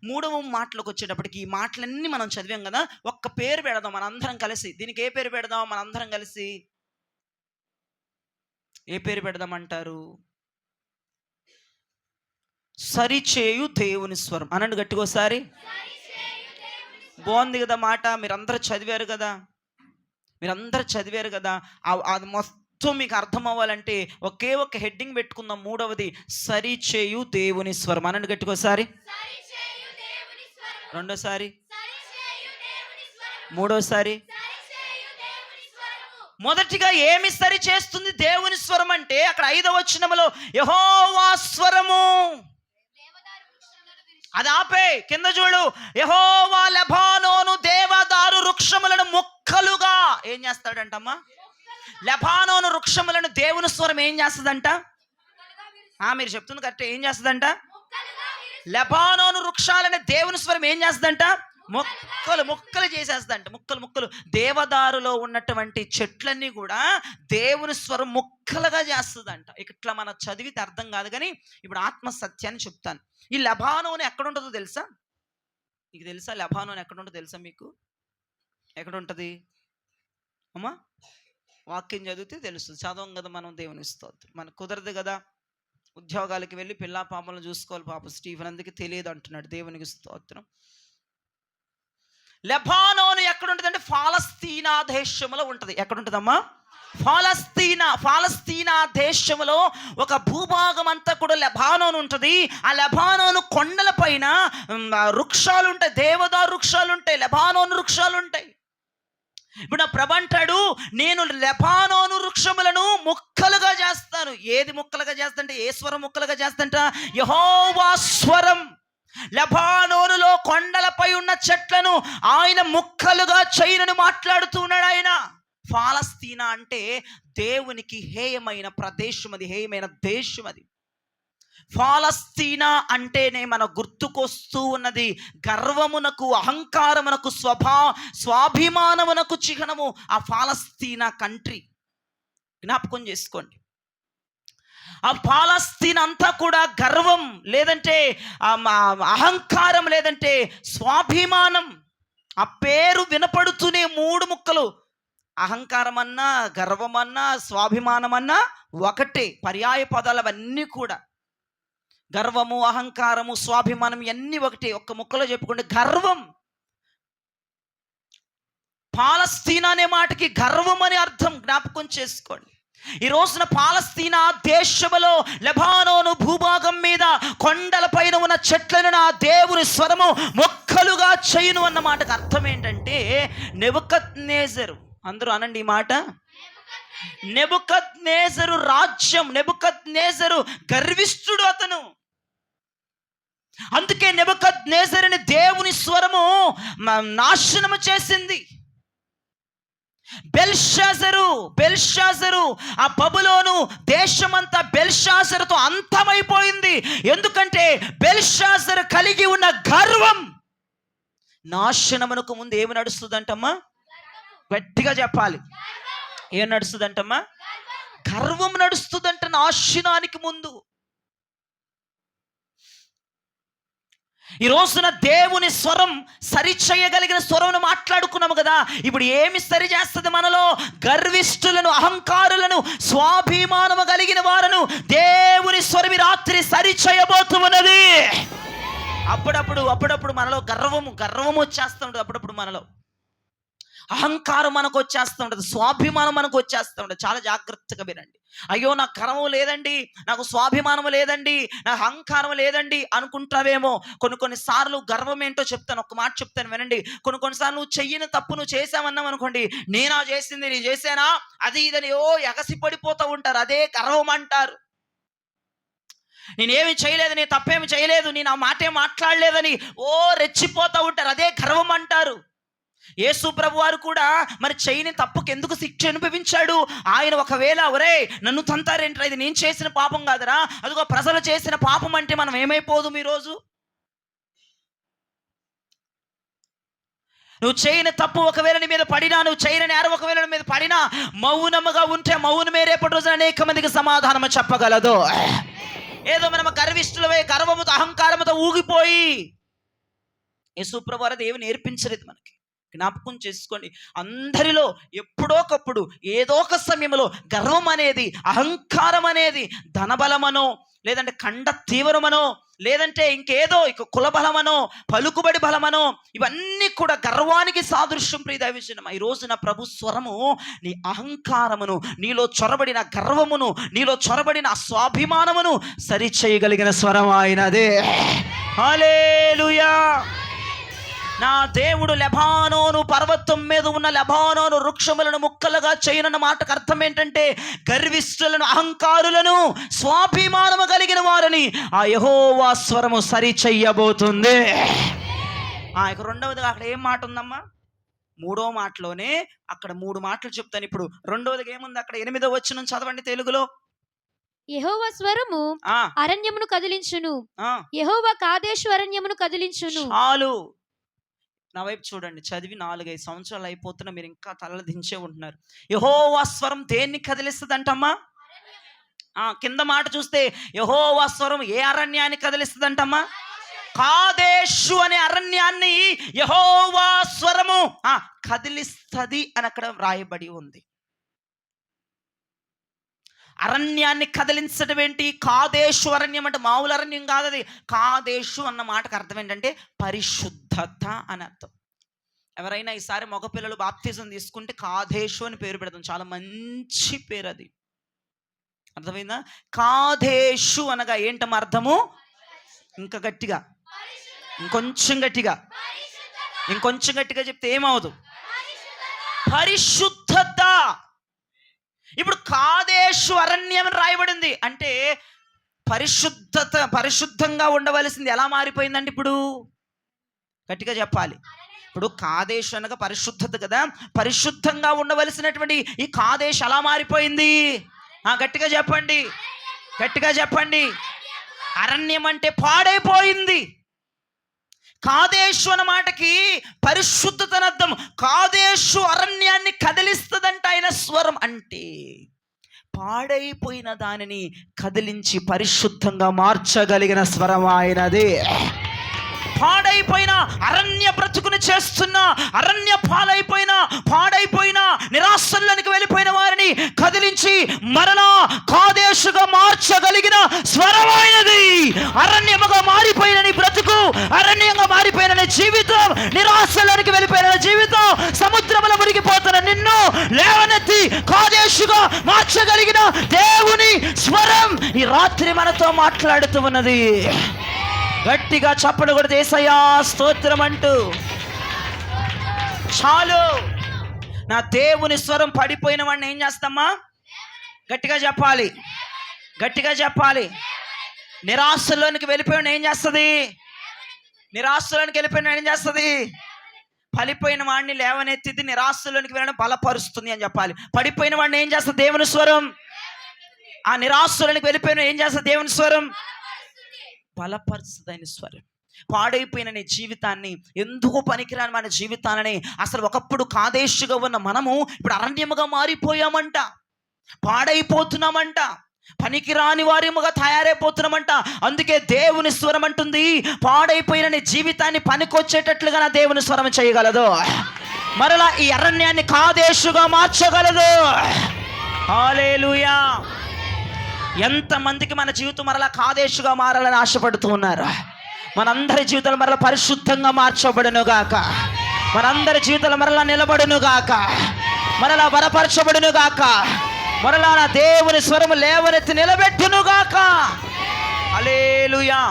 మూడవ మాటలోకి వచ్చేటప్పటికి ఈ మాటలన్నీ మనం చదివాం కదా, ఒక్క పేరు పెడదాం మనందరం కలిసి. దీనికి ఏ పేరు పెడదాం మనందరం కలిసి? ఏ పేరు పెడదామంటారు? సరిచేయు దేవుని స్వరం అనండి గట్టిగా ఒకసారి. బాగుంది కదా మాట. మీరందరూ చదివారు కదా. అది మొత్తం మీకు అర్థం అవ్వాలంటే ఒకే ఒక హెడ్డింగ్ పెట్టుకుందాం. మూడవది సరిచేయు దేవుని స్వరం అనండి గట్టిగా ఒకసారి. రెండోసారి, మూడోసారి. మొదటిగా ఏమి సరి చేస్తుంది దేవుని స్వరం అంటే అక్కడ 5వ వచనములో యెహోవా స్వరము అది ఆపే. కింద చూడు, యెహోవా లెబానోను దేవదారు వృక్షములను ముక్కలుగా ఏం చేస్తాడంటమ్మా? లెబానోను వృక్షములను దేవుని స్వరం ఏం చేస్తుందంట? మీరు చెప్తుంది కరెక్ట్. ఏం చేస్తుందంట? లెబానోను వృక్షాలని దేవుని స్వరం ఏం చేస్తుందంట? ముక్కలు చేసేస్తుందంట. ముక్కలు దేవదారులో ఉన్నటువంటి చెట్లన్నీ కూడా దేవుని స్వరం ముక్కలుగా చేస్తుందంట. ఇట్లా మనం చదివితే అర్థం కాదు, కానీ ఇప్పుడు ఆత్మ సత్యాన్ని చెప్తాను. ఈ లెబానోను ఎక్కడుంటుందో తెలుసా? మీకు తెలుసా లెబానోను ఎక్కడుంటుందో తెలుసా మీకు? ఎక్కడుంటుంది అమ్మా? వాక్యం చదివితే తెలుస్తుంది. చదవం కదా మనం దేవుని స్తోత్రం. మనకు కుదరదు కదా, ఉద్యోగాలకి వెళ్ళి పిల్లా పాపలను చూసుకోవాలి. పాప స్టీఫెన్ అందుకే తెలియదు అంటున్నాడు. దేవునికి స్తోత్రం. లెబానోను ఎక్కడుంటుందంటే ఫాలస్తీనా దేశంలో ఉంటుంది. ఎక్కడుంటుందమ్మా? ఫాలస్తీనా దేశంలో ఒక భూభాగం అంతా కూడా లెబానోను ఉంటుంది. ఆ లెబానోను కొండల పైన వృక్షాలు ఉంటాయి, దేవదారు వృక్షాలు ఉంటాయి, లెబానోను వృక్షాలు ఉంటాయి. ఇప్పుడు నా ప్రభు అంటాడు, నేను లెబానోను వృక్షములను ముక్కలుగా చేస్తాను. ఏది ముక్కలుగా చేస్తంటే? ఏ స్వరం ముక్కలుగా చేస్తంట? యెహోవా స్వరం. లెబానోనులో కొండలపై ఉన్న చెట్లను ఆయన ముక్కలుగా చేయనని మాట్లాడుతూ ఉన్నాడు ఆయన. ఫాలస్తీనా అంటే దేవునికి హేయమైన ప్రదేశం, అది హేయమైన దేశం. అది ఫాలస్తీనా అంటేనే మన గుర్తుకొస్తూ ఉన్నది గర్వమునకు, అహంకారమునకు, స్వాభిమానమునకు చిహ్నము ఆ ఫాలస్తీనా కంట్రీ. జ్ఞాపకం చేసుకోండి. ఆ పాలస్తీనా అంతా కూడా గర్వం, లేదంటే అహంకారం, లేదంటే స్వాభిమానం. ఆ పేరు వినపడుతూనే మూడు ముక్కలు, అహంకారం అన్నా, గర్వం అన్నా, స్వాభిమానం అన్నా ఒకటే. పర్యాయ పదాలు అవన్నీ కూడా గర్వము, అహంకారము, స్వాభిమానం ఇవన్నీ ఒకటే. ఒక్క ముక్కలో చెప్పుకోండి, గర్వం. పాలస్తీనా అనే మాటకి గర్వం అని అర్థం. జ్ఞాపకం చేసుకోండి. ఈ రోజున పాలస్తీనా దేశములో లెబానోను భూభాగం మీద కొండల పైన ఉన్న చెట్లను నా దేవుని స్వరము మొక్కలుగా చేయును అన్న మాటకు అర్థం ఏంటంటే, నెబుకద్నెజరు, అందరూ అనండి ఈ మాట, నెబుకద్నెజరు రాజ్యం, నెబుకద్నెజరు గర్విష్ఠుడు అతను. అందుకే నెబుకద్నెజరుని దేవుని స్వరము నాశనము చేసింది. బెల్షాజరు ఆ బబులోను దేశమంతా బెల్షాజరుతో అంతమైపోయింది. ఎందుకంటే బెల్షాజరు కలిగి ఉన్న గర్వం. నాశనమునకు ముందు ఏమి నడుస్తుందంటమ్మా? గట్టిగా చెప్పాలి, ఏం నడుస్తుందంటమ్మా? గర్వం నడుస్తుందంట నాశనానికి ముందు. ఈ రోజున దేవుని స్వరం సరిచేయగలిగిన స్వరం మాట్లాడుకున్నాము కదా. ఇప్పుడు ఏమి సరి చేస్తుంది మనలో? గర్విష్ఠులను, అహంకారులను, స్వాభిమానము కలిగిన వారును దేవుని స్వరం రాత్రి సరిచేయబోతూ ఉన్నది. అప్పుడప్పుడు మనలో గర్వము వచ్చేస్తూ ఉంటుంది. అప్పుడప్పుడు మనలో అహంకారం మనకు వచ్చేస్తూ ఉంటుంది, స్వాభిమానం మనకు వచ్చేస్తూ ఉంటుంది. చాలా జాగ్రత్తగా వినండి. అయ్యో నాకు గర్వం లేదండి, నాకు స్వాభిమానం లేదండి, నాకు అహంకారం లేదండి అనుకుంటావేమో. కొన్నిసార్లు గర్వం ఏంటో చెప్తాను, ఒక మాట చెప్తాను వినండి. కొన్నిసార్లు నువ్వు చెయ్యని తప్పు నువ్వు చేసావన్నావు అనుకోండి, నేనా చేసింది, నేను చేశానా, అది ఇదని ఎగసి పడిపోతూ ఉంటారు. అదే గర్వం అంటారు. నేనేమి చేయలేదు, నేను తప్పేమి చేయలేదు, నేను ఆ మాటే మాట్లాడలేదని రెచ్చిపోతూ ఉంటారు. అదే గర్వం అంటారు. యేసు ప్రభు వారు కూడా మరి చేయని తప్పుకు ఎందుకు శిక్ష అనుభవించాడు? ఆయన ఒకవేళ ఒరే నన్ను తంతారేంట్రా, ఇది నేను చేసిన పాపం కాదురా, అదిగో ప్రజలు చేసిన పాపం అంటే మనం ఏమైపోదు. ఈరోజు నువ్వు చేయని తప్పు ఒకవేళ నీ మీద పడినా, నువ్వు చేయని నేరం ఒకవేళ నీ మీద పడినా, మౌనముగా ఉంటే మౌనమే రేపటి రోజున అనేక మందికి సమాధానం చెప్పగలదు. ఏదో మనం గర్విష్ఠులవే, గర్వముతో అహంకారముతో ఊగిపోయి యేసు ప్రభు వారు ఏమి నేర్పించలేదు మనకి. జ్ఞాపకం చేసుకోండి, అందరిలో ఎప్పుడోకప్పుడు ఏదో ఒక సమయంలో గర్వం అనేది, అహంకారం అనేది ధనబలమనో, లేదంటే ఖండ తీవ్రమనో, లేదంటే ఇంకేదో కులబలమనో, పలుకుబడి బలమనో, ఇవన్నీ కూడా గర్వానికి సాదృశ్యం. ప్రియ దైవజనమా, ఈ రోజున ప్రభు స్వరము నీ అహంకారమును, నీలో చొరబడిన గర్వమును, నీలో చొరబడిన స్వాభిమానమును సరిచేయగలిగిన స్వరం ఆయనదే. హల్లెలూయా. నా దేవుడు లెబానోను పర్వతం మీద ఉన్న లెబానోను వృక్షములను ముక్కలుగా చేయనన్న మాటకు అర్థం ఏంటంటే గర్విష్ఠులను, అహంకారులను, స్వాభిమానము కలిగిన వారిని ఆ యెహోవా స్వరము సరి చెయ్యబోతుంది. ఇక రెండవదిగా అక్కడ ఏం మాట ఉందమ్మా? 3వ మాటలోనే అక్కడ 3 మాటలు చెప్తాను. ఇప్పుడు రెండవదిగా ఏముంది అక్కడ? 8వ వచనం చదవండి తెలుగులో. యెహోవా స్వరము అరణ్యమును కదిలించును, యెహోవా కాదేశు అరణ్యమును కదిలించును. చాలు, నా వైపు చూడండి. చదివి 4-5 సంవత్సరాలు అయిపోతున్నా మీరు ఇంకా తలలు దించే ఉంటున్నారు. యెహోవా స్వరం దేన్ని కదిలిస్తుంది అంటమ్మా? కింద మాట చూస్తే యెహోవా స్వరం ఏ అరణ్యాన్ని కదిలిస్తుంది అంటమ్మా? కాదేశు అనే అరణ్యాన్ని యెహోవా స్వరము కదిలిస్తుంది అని అక్కడ వ్రాయబడి ఉంది. అరణ్యాన్ని కదిలించడం ఏంటి? కాదేశు అరణ్యం అంటే మామూలు అరణ్యం కాదు అది. కాదేశు అన్న మాటకు అర్థం ఏంటంటే పరిశుద్ధత అని అర్థం. ఎవరైనా ఈసారి మగపిల్లలు బాప్తిజం తీసుకుంటే కాదేశు అని పేరు పెడతాం. చాలా మంచి పేరు అది. అర్థమైందా? కాదేశు అనగా ఏంటమ్మా అర్థము? ఇంకా గట్టిగా, ఇంకొంచెం గట్టిగా, ఇంకొంచెం గట్టిగా చెప్తే ఏమవదు? పరిశుద్ధత. ఇప్పుడు కాదేశు అరణ్యం రాయబడింది అంటే పరిశుద్ధంగా ఉండవలసింది ఎలా మారిపోయిందంటే ఇప్పుడు గట్టిగా చెప్పాలి. ఇప్పుడు కాదేశు అనగా పరిశుద్ధత కదా. పరిశుద్ధంగా ఉండవలసినటువంటి ఈ కాదేశు ఎలా మారిపోయింది? గట్టిగా చెప్పండి, గట్టిగా చెప్పండి. అరణ్యం అంటే పాడైపోయింది. కాదేశు అన్న మాటకి పరిశుద్ధత అర్థం. కాదేశు అరణ్యాన్ని కదిలిస్తుందంట ఆయన స్వరం. అంటే పాడైపోయిన దానిని కదిలించి పరిశుద్ధంగా మార్చగలిగిన స్వరం ఆయనది. పాడైపోయిన అరణ్య బ్రతుకుని చేస్తున్న, అరణ్య పాడైపోయిన నిరాశల్లోనికి వెళ్ళిపోయిన వారిని కదిలించి మరలా కాదేశుగా మార్చగలిగిన స్వరమైనది. అరణ్యముగా మారిపోయిన నీ బ్రతుకు, అరణ్యంగా మారిపోయిన నీ జీవితం, నిరాశల్లోనికి వెళ్ళిపోయిన జీవితం, సముద్రంలో మునిగిపోతున్న నిన్ను లేవనెత్తి కాదేశుగా మార్చగలిగిన దేవుని స్వరం ఈ రాత్రి మనతో మాట్లాడుతూ ఉన్నది. గట్టిగా చప్పడు కొడితే యేసయ్యా స్తోత్రం అంటూ. చాలు. నా దేవుని స్వరం పడిపోయిన వాడిని ఏం చేస్తామా? గట్టిగా చెప్పాలి, గట్టిగా చెప్పాలి. నిరాశలోనికి వెళ్ళిపోయిన ఏం చేస్తుంది? నిరాశలోనికి వెళ్ళిపోయిన ఏం చేస్తుంది? పడిపోయిన వాడిని లేవనెత్తిది, నిరాశలోనికి వెళ్ళడం బలపరుస్తుంది అని చెప్పాలి. పడిపోయిన వాడిని ఏం చేస్తుంది? దేవుని స్వరం. ఆ నిరాశలోనికి వెళ్ళిపోయిన ఏం చేస్తుంది? దేవుని స్వరం బలపరుస్తుంది. ఆయన స్వరం. పాడైపోయిన నీ జీవితాన్ని, ఎందుకు పనికిరాని మన జీవితాలని, అసలు ఒకప్పుడు కాదేశుగా ఉన్న మనము ఇప్పుడు అరణ్యముగా మారిపోయామంట, పాడైపోతున్నామంట, పనికిరాని వారిముగా తయారైపోతున్నామంట. అందుకే దేవుని స్వరం అంటుంది పాడైపోయిన నీ జీవితాన్ని పనికొచ్చేటట్లుగా నా దేవుని స్వరం చేయగలదు. మరలా ఈ అరణ్యాన్ని కాదేశుగా మార్చగలదు. హల్లెలూయా. ఎంతమందికి మన జీవితం మరలా కాదేశుగా మారాలని ఆశపడుతూ ఉన్నారు? మనందరి జీవితాలు మరలా పరిశుద్ధంగా మార్చబడును గాక, మనందరి జీవితాలు మరలా నిలబడును గాక, మరలా బలపరచబడును గాక, మరలా నా దేవుని స్వరము లేవనెత్తి నిలబెట్టును గాక. హల్లెలూయా.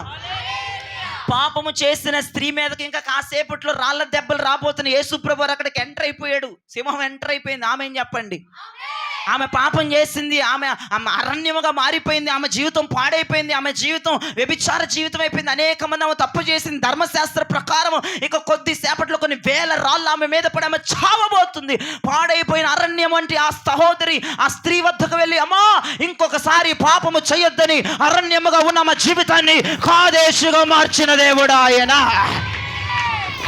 పాపము చేసిన స్త్రీ మీదకి ఇంకా కాసేపట్లో రాళ్ళ దెబ్బలు రాబోతున్న యేసుప్రభువు అక్కడికి ఎంటర్ అయిపోయాడు. సింహం ఎంటర్ అయిపోయింది. ఆమె ఏం చెప్పండి? ఆమె పాపం చేసింది, ఆమె అరణ్యముగా మారిపోయింది, ఆమె జీవితం పాడైపోయింది, ఆమె జీవితం వ్యభిచార జీవితం అయిపోయింది. అనేక మంది ఆమె తప్పు చేసింది. ధర్మశాస్త్ర ప్రకారం ఇక కొద్ది సేపట్లో కొన్ని వేల రాళ్ళు ఆమె మీద పడి ఆమె చావబోతుంది. పాడైపోయిన అరణ్యం వంటి ఆ సహోదరి ఆ స్త్రీ వద్దకు వెళ్ళి, అమ్మా ఇంకొకసారి పాపము చేయొద్దని అరణ్యముగా ఉన్న ఆమె జీవితాన్ని కాదేశుగా మార్చిన దేవుడు ఆయన.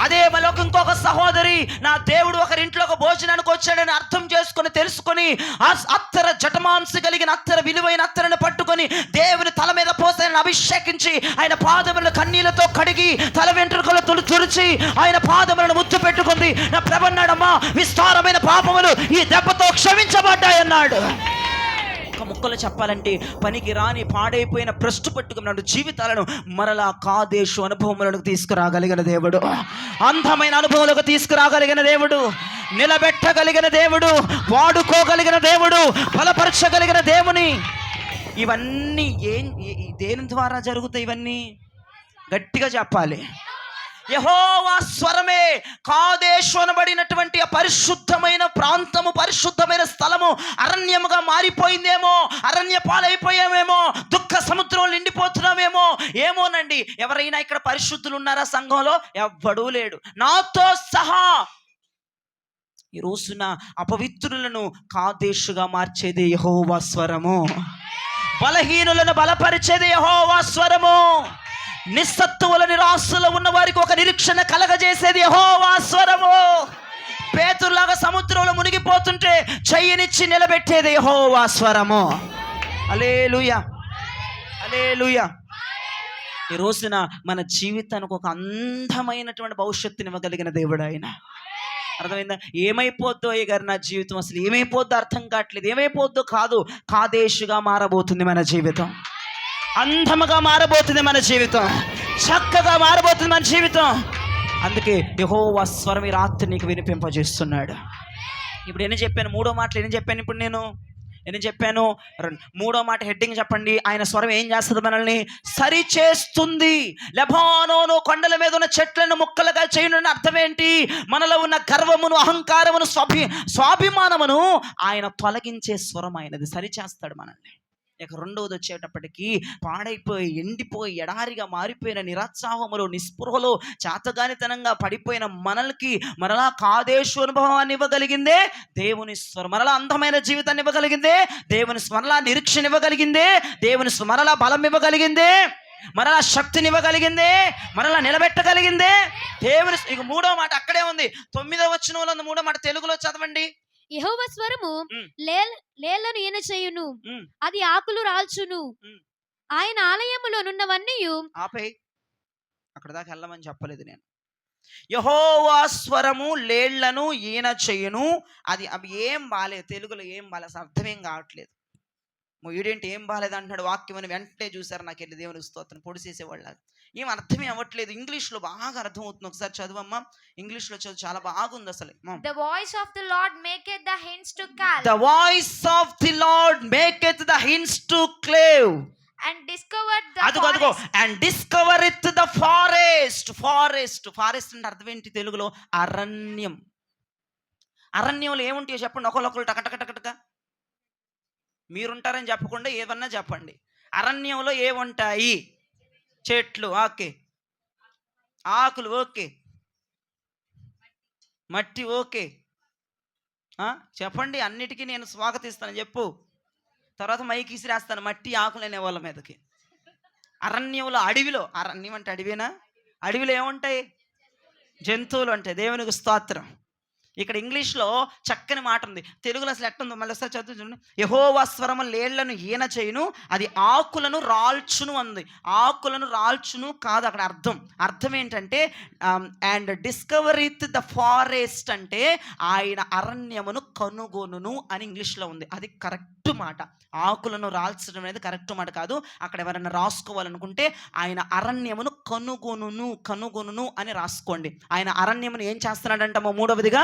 అదే మరొక ఇంకొక సహోదరి, నా దేవుడు ఒకరింట్లో ఒక భోజనానికి వచ్చాడని అర్థం చేసుకొని తెలుసుకొని ఆ అత్తర జటమాంస కలిగిన అత్తర విలువైన అత్తరను పట్టుకొని దేవుని తల మీద పోసి అభిషేకించి ఆయన పాదములను కన్నీళ్లతో కడిగి తల వెంట్రుకలతో తుడిచి ఆయన పాదములను ముద్దు పెట్టుకుంది. నా ప్రభు అన్నాడమ్మా విస్తారమైన పాపములు ఈ దెబ్బతో క్షమించబడ్డాయన్నాడు. ఒక ముక్కలు చెప్పాలంటే పనికి రాని పాడైపోయిన భ్రష్టు పట్టుకున్నాడు జీవితాలను మరలా కాదేశు అనుభవములకు తీసుకురాగలిగిన దేవుడు, అందమైన అనుభవాలకు తీసుకురాగలిగిన దేవుడు, నిలబెట్టగలిగిన దేవుడు, వాడుకోగలిగిన దేవుడు, బలపరచగలిగిన దేవుని. ఇవన్నీ దేని ద్వారా జరుగుతాయి? ఇవన్నీ గట్టిగా చెప్పాలి. యెహోవా స్వరమే. కాదేశు అనబడినటువంటి ఆ పరిశుద్ధమైన ప్రాంతము, పరిశుద్ధమైన స్థలము అరణ్యముగా మారిపోయిందేమో, అరణ్య పాలైపోయామేమో, దుఃఖ సముద్రంలో నిండిపోతున్నామేమో, ఏమోనండి. ఎవరైనా ఇక్కడ పరిశుద్ధులు ఉన్నారా సంఘంలో? ఎవ్వడూ లేడు, నాతో సహా. ఈ రోజున అపవిత్రులను కాదేశుగా మార్చేది యెహోవా స్వరము, బలహీనులను బలపరిచేది యెహోవా స్వరము, నిస్సత్తువుల నిరాశలో ఉన్న వారికి ఒక నిరీక్షణ కలగజేసేది యెహోవా స్వరము, పేతురులాగా సముద్రంలో మునిగిపోతుంటే చెయ్యనిచ్చి నిలబెట్టేది యెహోవా స్వరము. హల్లెలూయా, హల్లెలూయా. ఈ రోజున మన జీవితానికి ఒక అందమైనటువంటి భవిష్యత్తుని ఇవ్వగలిగిన దేవుడు ఆయన. అర్థమైందా? ఏమైపోద్దో అయ్య గారు నా జీవితం, అసలు ఏమైపోద్దో అర్థం కావట్లేదు, ఏమైపోద్దో కాదు, కాదేశుగా మారబోతుంది మన జీవితం, అందముగా మారబోతుంది మన జీవితం, చక్కగా మారబోతుంది మన జీవితం. అందుకే యెహోవా స్వరం ఈ రాత్రి నీకు వినిపింపజేస్తున్నాడు. ఇప్పుడు ఎన్ని చెప్పాను? మూడో మాటలు ఎన్ని చెప్పాను? ఇప్పుడు నేను ఎన్ని చెప్పాను? మూడో మాట హెడ్డింగ్ చెప్పండి. ఆయన స్వరం ఏం చేస్తుంది? మనల్ని సరి చేస్తుంది. లెబానోను కొండల మీద ఉన్న చెట్లను ముక్కలుగా చేయడం అర్థం ఏంటి? మనలో ఉన్న గర్వమును, అహంకారమును, స్వాభిమానమును ఆయన తొలగించే స్వరం ఆయనది. సరి చేస్తాడు మనల్ని. ఇక రెండవది వచ్చేటప్పటికి పాడైపోయి, ఎండిపోయి, ఎడారిగా మారిపోయిన నిరుత్సాహములో, నిస్పృహలో, చాతగానితనంగా పడిపోయిన మనల్కి మరలా కాదేశు అనుభవాన్ని ఇవ్వగలిగిందే దేవుని స్వరం. మరలా అందమైన జీవితాన్ని ఇవ్వగలిగిందే దేవుని స్వరం. మరలా నిరీక్షణ ఇవ్వగలిగిందే దేవుని స్వరం. మరలా బలం ఇవ్వగలిగిందే, మరలా శక్తిని ఇవ్వగలిగిందే, మరలా నిలబెట్టగలిగిందే దేవుని. ఇక మూడో మాట అక్కడే ఉంది, 9వ వచనంలో ఉంది. మూడో మాట తెలుగులో చదవండి. యెహోవా స్వరము లేళ్లను ఈన చేయును, అది ఆకులు రాల్చును, ఆయన ఆలయములో నున్నవన్నీ. ఆపే, అక్కడ దాకా వెళ్ళమని చెప్పలేదు నేను. యెహోవా స్వరము లేళ్లను ఈన చేయును, అది అవి ఏం బాలేదు. తెలుగులో ఏం బాలేదు, అర్థమేం కావట్లేదు. వీడేంటి ఏం బాలేదు అంటున్నాడు, వాక్యం అని వెంటనే చూసారు నాకు వెళ్ళి దేవునికి స్తోత్రం పొడిసేసేవాళ్ళ. ఏం అర్థమే అవ్వట్లేదు. ఇంగ్లీష్లో బాగా అర్థం అవుతుంది. ఒకసారి చదువమ్మా, ఇంగ్లీష్లో చదువు, చాలా బాగుంది అసలు. The voice of the Lord maketh the hinds to calve. The voice of the Lord maketh the hinds to clave. And discovered the Adugo and discovereth the forest. Forest అంటే అర్థం ఏంటి తెలుగులో? అరణ్యం. అరణ్యంలో ఏముంటాయో చెప్పండి, ఒకళ్ళొకళ్ళు టకటకటక. మీరుంటారని చెప్పకుండా ఏదన్నా చెప్పండి. అరణ్యంలో ఏముంటాయి? చెట్లు, ఓకే. ఆకులు, ఓకే. మట్టి, ఓకే. చెప్పండి, అన్నిటికీ నేను స్వాగతిస్తాను. చెప్పు. తర్వాత మైకి ఇసిరేస్తాను మట్టి ఆకులు అనే వాళ్ళ మీదకి. అరణ్యంలో, అడవిలో, అరణ్యం అంటే అడవినా? అడవిలో ఏముంటాయి? జంతువులు ఉంటాయి. దేవునికి స్తోత్రం. ఇక్కడ ఇంగ్లీష్లో చక్కని మాట ఉంది, తెలుగులో అసలు ఎట్టుందో మళ్ళీ ఒకసారి చదువు చూడండి. యెహోవా స్వరము లేళ్లను ఈన చేయును, అది ఆకులను రాల్చును అంది. ఆకులను రాల్చును కాదు అక్కడ అర్థం ఏంటంటే అండ్ డిస్కవరీత్ ద ఫారెస్ట్ అంటే ఆయన అరణ్యమును కనుగొనును అని ఇంగ్లీష్లో ఉంది. అది కరెక్ట్ మాట. ఆకులను రాల్చడం అనేది కరెక్ట్ మాట కాదు. అక్కడ ఎవరైనా రాసుకోవాలనుకుంటే ఆయన అరణ్యమును కనుగొనును అని రాసుకోండి. ఆయన అరణ్యమును ఏం చేస్తున్నాడంట? మూడవదిగా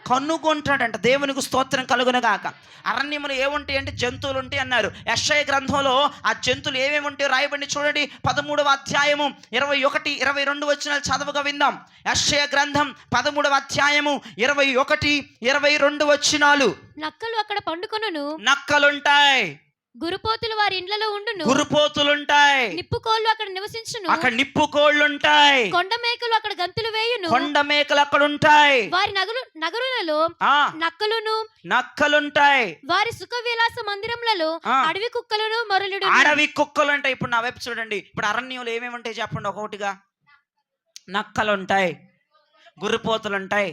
కనుగొంటాడంట. దేవునికి స్తోత్రం కలుగునగాక. అరణ్యములు ఏముంటాయి అంటే జంతువులు ఉంటాయి అన్నారు. యెషయా గ్రంథంలో ఆ జంతువులు ఏమేమి ఉంటాయో రాయబడి చూడండి. 13వ అధ్యాయము 21, 22 వచనాలు చదవగా విందాం. యెషయా గ్రంథం 13వ అధ్యాయము 21, 22 వచనాలు. నక్కలు అక్కడ పండుకొనును, నక్కలుంటాయి. గురుపోతులు వారి ఇండ్లలో ఉండును, గురుపోతులుంటాయి. నిప్పుకోళ్ళు అక్కడ నివసించును, అక్కడ నిప్పుకోళ్ళుంటాయి. కొండ మేకలు అక్కడ గంతులు వేయును, కొండ మేకలు అక్కడ ఉంటాయి. వారి నగరులలో నక్కలుంటాయి. వారి సుఖ విలాస మందిరములలో అడవి కుక్కలను మొరలుడు. అడవి కుక్కలు ఉంటాయి. ఇప్పుడు నా వైపు చూడండి. ఇప్పుడు అరణ్యంలో ఏమేమి ఉంటాయి చెప్పండి ఒక్కొక్కటిగా. నక్కలుంటాయి, గురుపోతులుంటాయి,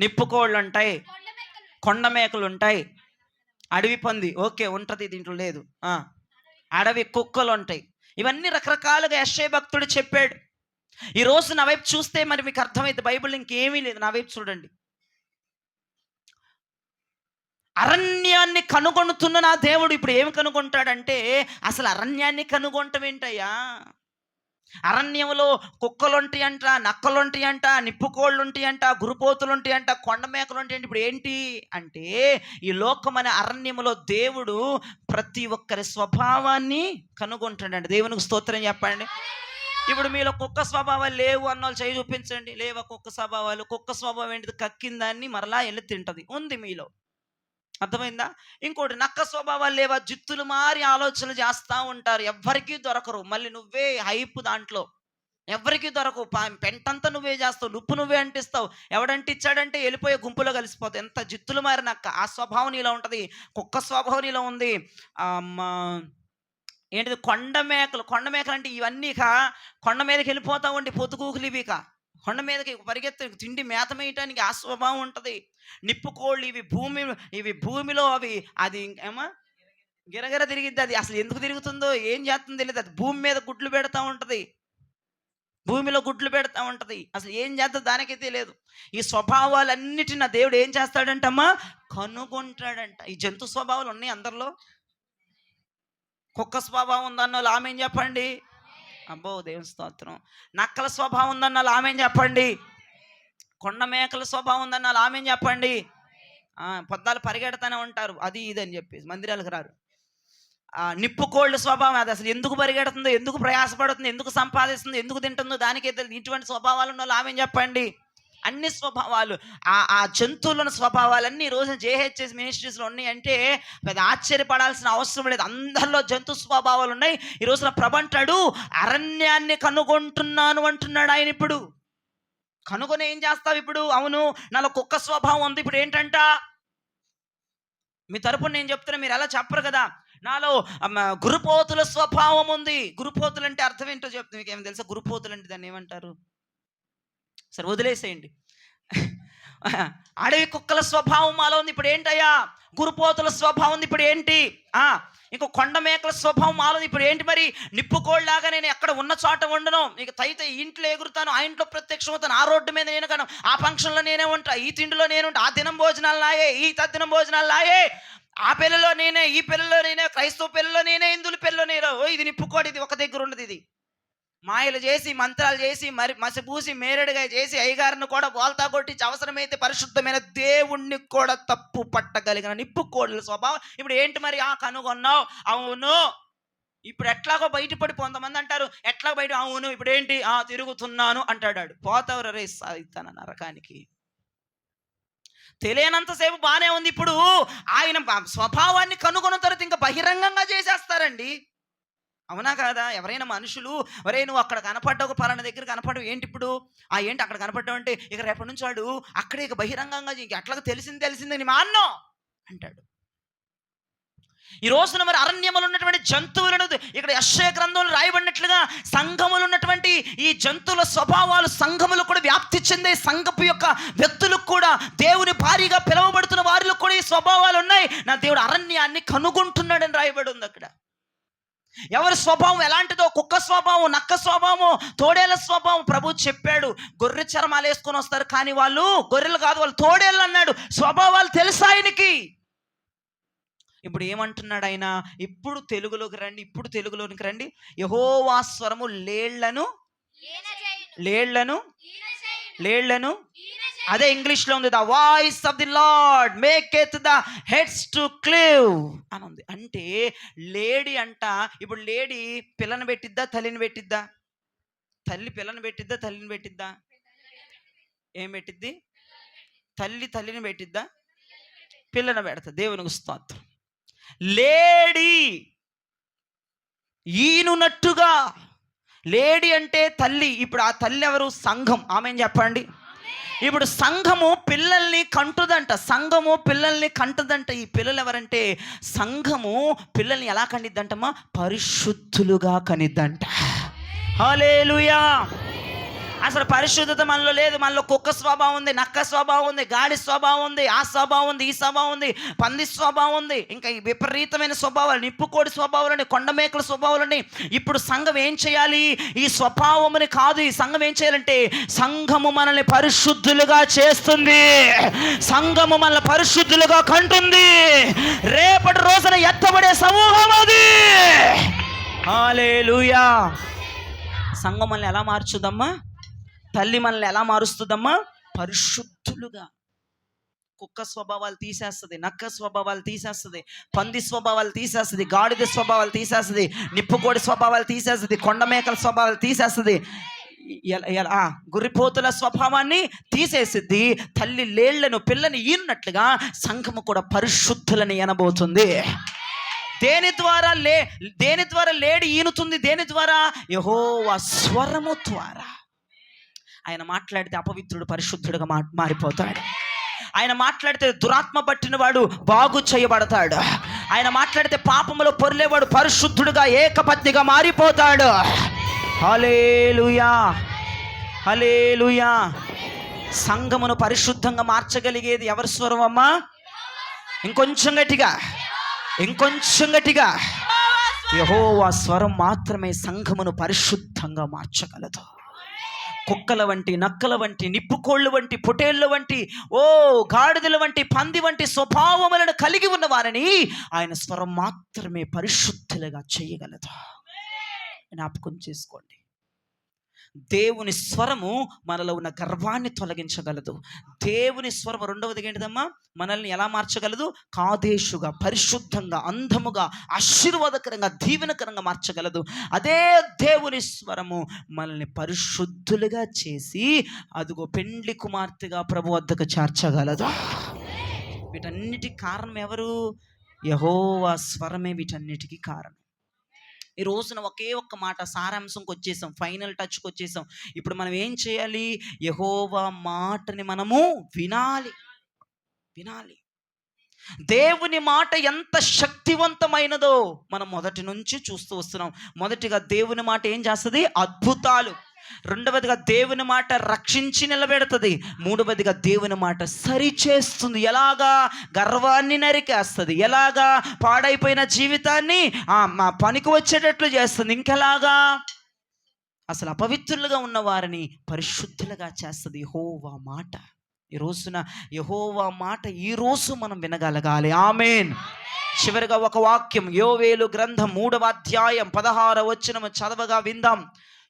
నిప్పుకోళ్ళు ఉంటాయి, కొండ మేకలు ఉంటాయి, అడవి పంది, ఓకే ఉంటుంది, దీంట్లో లేదు. అడవి కుక్కలు ఉంటాయి. ఇవన్నీ రకరకాలుగా యెషయా భక్తుడు చెప్పాడు. ఈరోజు నా వైపు చూస్తే మరి మీకు అర్థమైంది, బైబిల్ ఇంకేమీ లేదు. నా వైపు చూడండి. అరణ్యాన్ని కనుగొనుతున్న నా దేవుడు ఇప్పుడు ఏమి కనుగొంటాడంటే, అసలు అరణ్యాన్ని కనుగొనటం ఏంటయ్యా? అరణ్యంలో కుక్కలుంటాయి అంట, నక్కలుంటాయి అంట, నిప్పుకోళ్ళు ఉంటాయి అంట, గురుపోతులు ఉంటాయి అంట, కొండ మేకలు ఉంటాయి అంటే ఇప్పుడు ఏంటి అంటే, ఈ లోకమనే అరణ్యములో దేవుడు ప్రతి ఒక్కరి స్వభావాన్ని కనుగొంటాడండి. దేవునికి స్తోత్రం చెప్పండి. ఇప్పుడు మీలో కుక్క స్వభావాలు లేవు అన్నోళ్ళు చేయి చూపించండి. లేవా కుక్క స్వభావాలు? కుక్క స్వభావం ఏంటిది? కక్కిన దాన్ని మరలా వెళ్ళి తింటది. ఉంది మీలో. అర్థమైందా? ఇంకోటి నక్క స్వభావాలు లేవా? జిత్తులు మారి ఆలోచనలు చేస్తూ ఉంటారు. ఎవ్వరికీ దొరకరు. మళ్ళీ నువ్వే హైప్ దాంట్లో. ఎవరికి దొరకవు. పెంటంతా నువ్వే చేస్తావు, నువ్వు నువ్వే అంటిస్తావు. ఎవడంటిచ్చాడంటే వెళ్ళిపోయే గుంపులో కలిసిపోతావు. ఎంత జిత్తులు మారినక్క ఆ స్వభావం నీలో ఉంటుంది. కుక్క స్వభావం నీలో ఉంది. ఏంటిది? కొండ మేకలు అంటే ఇవన్నీ కొండ మీదకి వెళ్ళిపోతా ఉండి పొద్దుకూకులు ఇవి కొండ మీదకి పరిగెత్తి తిండి మేత మేయటానికి ఆ స్వభావం ఉంటుంది. నిప్పుకోళ్ళు ఇవి భూమిలో అది ఏమో గిరగిర తిరిగిద్ది. అది అసలు ఎందుకు తిరుగుతుందో ఏం చేస్తుందో తెలియదు. అది భూమి మీద గుడ్లు పెడతా ఉంటుంది, భూమిలో గుడ్లు పెడతా ఉంటుంది. అసలు ఏం చేస్తుందో దానికే తెలియదు. ఈ స్వభావాలన్నిటిని నా దేవుడు ఏం చేస్తాడంటమ్మా? కనుగొంటాడంట. ఈ జంతు స్వభావాలు ఉన్నాయి అందరిలో. కుక్క స్వభావం ఉందన్న వాళ్ళు ఆమెన్ చెప్పండి. అబ్బో దేవుని స్తోత్రం. నక్కల స్వభావం ఉందన్న వాళ్ళు ఆమెన్ చెప్పండి. కొండ మేకల స్వభావం ఉందన్న వాళ్ళు ఆమెన్ చెప్పండి. పొద్దాలు పరిగెడతానే ఉంటారు, అది ఇది అని చెప్పేసి మందిరాలకు రారు. నిప్పుకోళ్ళ స్వభావం, అది అసలు ఎందుకు పరిగెడుతుందో, ఎందుకు ప్రయాసపడుతుందో, ఎందుకు సంపాదిస్తుందో, ఎందుకు తింటుందో దానికి ఇటువంటి స్వభావాలు ఉన్న వాళ్ళు ఆమెన్ చెప్పండి. అన్ని స్వభావాలు, ఆ జంతువులను స్వభావాలన్నీ ఈ రోజున జేహెచ్ఎస్ మినిస్ట్రీస్లో ఉన్నాయి అంటే పెద్ద ఆశ్చర్యపడాల్సిన అవసరం లేదు. అందరిలో జంతు స్వభావాలు ఉన్నాయి. ఈ రోజున ప్రభు అంటాడు, అరణ్యాన్ని కనుగొంటున్నాను అంటున్నాడు ఆయన. ఇప్పుడు కనుగొని ఏం చేస్తావు? ఇప్పుడు అవును నాలో కుక్క స్వభావం ఉంది, ఇప్పుడు ఏంటంట? మీ తరపున నేను చెప్తున్నా, మీరు ఎలా చెప్పరు కదా. నాలో గురుపోతుల స్వభావం ఉంది. గురుపోతులు అంటే అర్థం ఏంటో చెప్తాను. మీకు ఏమైనా తెలుసా? గురుపోతులు అంటే దాన్ని ఏమంటారు? సరే వదిలేసేయండి. అడవి కుక్కల స్వభావం మాలో ఉంది, ఇప్పుడు ఏంటయ్యా? గురుపోతుల స్వభావం ఉంది, ఇప్పుడు ఏంటి? ఇంకో కొండ మేకల స్వభావం మాలో ఉంది, ఇప్పుడు ఏంటి? మరి నిప్పుకోళ్ళలాగా నేను ఎక్కడ ఉన్న చోట ఉండను, ఇక తైతే ఇంట్లో ఎగురుతాను, ఆ ఇంట్లో ప్రత్యక్షం అవుతాను, ఆ రోడ్డు మీద నేను కాను, ఆ ఫంక్షన్లో నేనే ఉంటా, ఈ తిండిలో నేను ఉంటా, ఆ దినం భోజనాలు నాయే, ఈ తద్దినం భోజనాలు నాయే, ఆ పెళ్ళలో నేనే, ఈ పెళ్ళలో నేనే, క్రైస్తవ పెళ్ళలో నేనే, హిందువుల పెళ్ళలో నేనే. ఇది నిప్పుకోడు, ఇది ఒక దగ్గర ఉండదు. ఇది మాయలు చేసి మంత్రాలు చేసి మరి మసిపూసి మేరడుగా చేసి అయ్యగారిని కూడా బోల్తా కొట్టించి అవసరమైతే పరిశుద్ధమైన దేవుణ్ణి కూడా తప్పు పట్టగలిగిన నిప్పుకోడుల స్వభావం ఇప్పుడు ఏంటి? మరి కనుగొన్నావు. అవును, ఇప్పుడు ఎట్లాగో బయటపడి కొంతమంది అంటారు, ఎట్లా బయట? అవును, ఇప్పుడు ఏంటి? తిరుగుతున్నాను అంటాడు. పోతావు రే సాయితన నరకానికి. తెలియనంతసేపు బాగానే ఉంది. ఇప్పుడు ఆయన స్వభావాన్ని కనుగొన్న తర్వాత ఇంకా బహిరంగంగా చేసేస్తారండి. అవునా కాదా? ఎవరైనా మనుషులు, ఒరే నువ్వు అక్కడ కనపడ్డావు, పలానా దగ్గర కనపడవు, ఏంటి ఇప్పుడు? ఏంటి అక్కడ కనపడ్డావు అంటే, ఇక రేపటి నుంచి వాడు అక్కడే ఇక బహిరంగంగా ఇంక అట్లాగా తెలిసింది నీ మాన్నో అంటాడు. ఈ రోజున మరి అరణ్యములు ఉన్నటువంటి జంతువులను ఇక్కడ యెషయా గ్రంథంలో రాయబడినట్లుగా సంఘములు ఉన్నటువంటి ఈ జంతువుల స్వభావాలు సంఘములు కూడా వ్యాప్తి చెందే సంఘపు యొక్క వ్యక్తులకు కూడా దేవుని భారీగా పిలువబడుతున్న వారిలో కూడా ఈ స్వభావాలు ఉన్నాయి. నా దేవుడు అరణ్యాన్ని కనుగొంటున్నాడని రాయబడి ఉంది అక్కడ. ఎవరి స్వభావం ఎలాంటిదో, కుక్క స్వభావం, నక్క స్వభావం, తోడేళ్ల స్వభావం. ప్రభు చెప్పాడు, గొర్రె చర్మాలు వేసుకొని వస్తారు కానీ వాళ్ళు గొర్రెలు కాదు, వాళ్ళు తోడేళ్ళు అన్నాడు. స్వభావాలు తెలుసు ఆయనకి. ఇప్పుడు ఏమంటున్నాడు ఆయన? ఇప్పుడు తెలుగులోకి రండి. యెహోవా స్వరము లేళ్లను అదే ఇంగ్లీష్లో ఉంది, the voice of the lord maketh the heads to cleave అని ఉంది. అంటే లేడీ అంట. ఇప్పుడు లేడీ పిల్లని పెట్టిద్దా, తల్లిని పెట్టిద్దా? తల్లి పిల్లని పెట్టిద్దా, తల్లిని పెట్టిద్దా? ఏం పెట్టిద్ది? తల్లిని పెట్టిద్దా, పిల్లని పెడతా. దేవునికి స్తోత్రం. లేడీ ఈనునట్టుగా, లేడీ అంటే తల్లి. ఇప్పుడు ఆ తల్లి ఎవరు? సంఘం. ఆమెన్ చెప్పండి. ఇప్పుడు సంఘము పిల్లల్ని కంటుదంట. ఈ పిల్లలు ఎవరంటే, సంఘము పిల్లల్ని ఎలా కనిద్దంటమ్మా? పరిశుద్ధులుగా కనిద్దంట. హల్లెలూయా. అసలు పరిశుద్ధత మనలో లేదు. మనలో కుక్క స్వభావం ఉంది, నక్క స్వభావం ఉంది, గాడి స్వభావం ఉంది, ఆ స్వభావం ఉంది, ఈ స్వభావం ఉంది, పంది స్వభావం ఉంది, ఇంకా ఈ విపరీతమైన స్వభావాలు, నిప్పుకోడి స్వభావాలని, కొండమేకల స్వభావాలని. ఇప్పుడు సంఘం ఏం చేయాలి? ఈ స్వభావముని కాదు, ఈ సంఘం ఏం చేయాలంటే, సంఘము మనల్ని పరిశుద్ధులుగా చేస్తుంది. సంఘము మనల్ని పరిశుద్ధులుగా కంటుంది. రేపటి రోజున ఎత్తబడే సమూహం అది. హల్లెలూయా. సంఘం మనల్ని ఎలా మార్చుదమ్మా? తల్లి మనల్ని ఎలా మారుస్తుందమ్మా? పరిశుద్ధులుగా. కుక్క స్వభావాలు తీసేస్తుంది, నక్క స్వభావాలు తీసేస్తుంది, పంది స్వభావాలు తీసేస్తుంది, గాడిద స్వభావాలు తీసేస్తుంది, నిప్పుకోడి స్వభావాలు తీసేస్తుంది, కొండమేకల స్వభావాలు తీసేస్తుంది, గుర్రిపోతుల స్వభావాన్ని తీసేసిద్ది. తల్లి లేళ్లను పిల్లని ఈనట్లుగా సంఘము కూడా పరిశుద్ధులని ఎనబోతుంది. దేని ద్వారా లేడి ఈనుతుంది? దేని ద్వారా? యెహోవా స్వరము ద్వారా. ఆయన మాట్లాడితే అపవిత్రుడు పరిశుద్ధుడుగా మారిపోతాడు. ఆయన మాట్లాడితే దురాత్మ పట్టిన వాడు బాగు చేయబడతాడు. ఆయన మాట్లాడితే పాపములో పొర్లేవాడు పరిశుద్ధుడుగా ఏకపత్నిగా మారిపోతాడు. హల్లెలూయా, హల్లెలూయా. సంఘమును పరిశుద్ధంగా మార్చగలిగేది ఎవరి స్వరం అమ్మా? ఇంకొంచెం గట్టిగా, ఇంకొంచెం గట్టిగా. యెహోవా స్వరం మాత్రమే సంఘమును పరిశుద్ధంగా మార్చగలదు. కుక్కల వంటి, నక్కల వంటి, నిప్పుకోళ్ళు వంటి, పొటేళ్ళ వంటి, గాడిదల వంటి, పంది వంటి స్వభావములను కలిగి ఉన్న వారిని ఆయన స్వరం మాత్రమే పరిశుద్ధులుగా చేయగలదు. జ్ఞాపకం చేసుకోండి. దేవుని స్వరము మనలో ఉన్న గర్వాన్ని తొలగించగలదు. దేవుని స్వరము రెండవది ఏంటిదమ్మా? మనల్ని ఎలా మార్చగలదు? కాదేశుగా, పరిశుద్ధంగా, అందముగా, ఆశీర్వాదకరంగా, దీవెనకరంగా మార్చగలదు. అదే దేవుని స్వరము మనల్ని పరిశుద్ధులుగా చేసి అదిగో పెండ్లి కుమార్తెగా ప్రభు వద్దకు చేర్చగలదు. వీటన్నిటికి కారణం ఎవరు? యెహోవా స్వరమే వీటన్నిటికీ కారణం. ఈ రోజున ఒకే ఒక్క మాట సారాంశంకి వచ్చేసాం, ఫైనల్ టచ్కి వచ్చేసాం. ఇప్పుడు మనం ఏం చేయాలి? యెహోవా మాటని మనము వినాలి. దేవుని మాట ఎంత శక్తివంతమైనదో మనం మొదటి నుంచి చూస్తూ వస్తున్నాం. మొదటిగా దేవుని మాట ఏం చేస్తుంది? అద్భుతాలు. రెండవదిగా దేవుని మాట రక్షించి నిలబెడుతుంది. మూడవదిగా దేవుని మాట సరిచేస్తుంది. ఎలాగా? గర్వాన్ని నరికేస్తుంది. ఎలాగా? పాడైపోయిన జీవితాన్ని పనికి వచ్చేటట్లు చేస్తుంది. ఇంకెలాగా? అసలు అపవిత్రులుగా ఉన్న వారిని పరిశుద్ధులుగా చేస్తుంది యెహోవా మాట. ఈ రోజున యెహోవా మాట ఈరోజు మనం వినగలగాలి. ఆమేన్. చివరిగా ఒక వాక్యం, యోవేలు గ్రంథం 3వ అధ్యాయం 16వ వచనం చదవగా విందాం.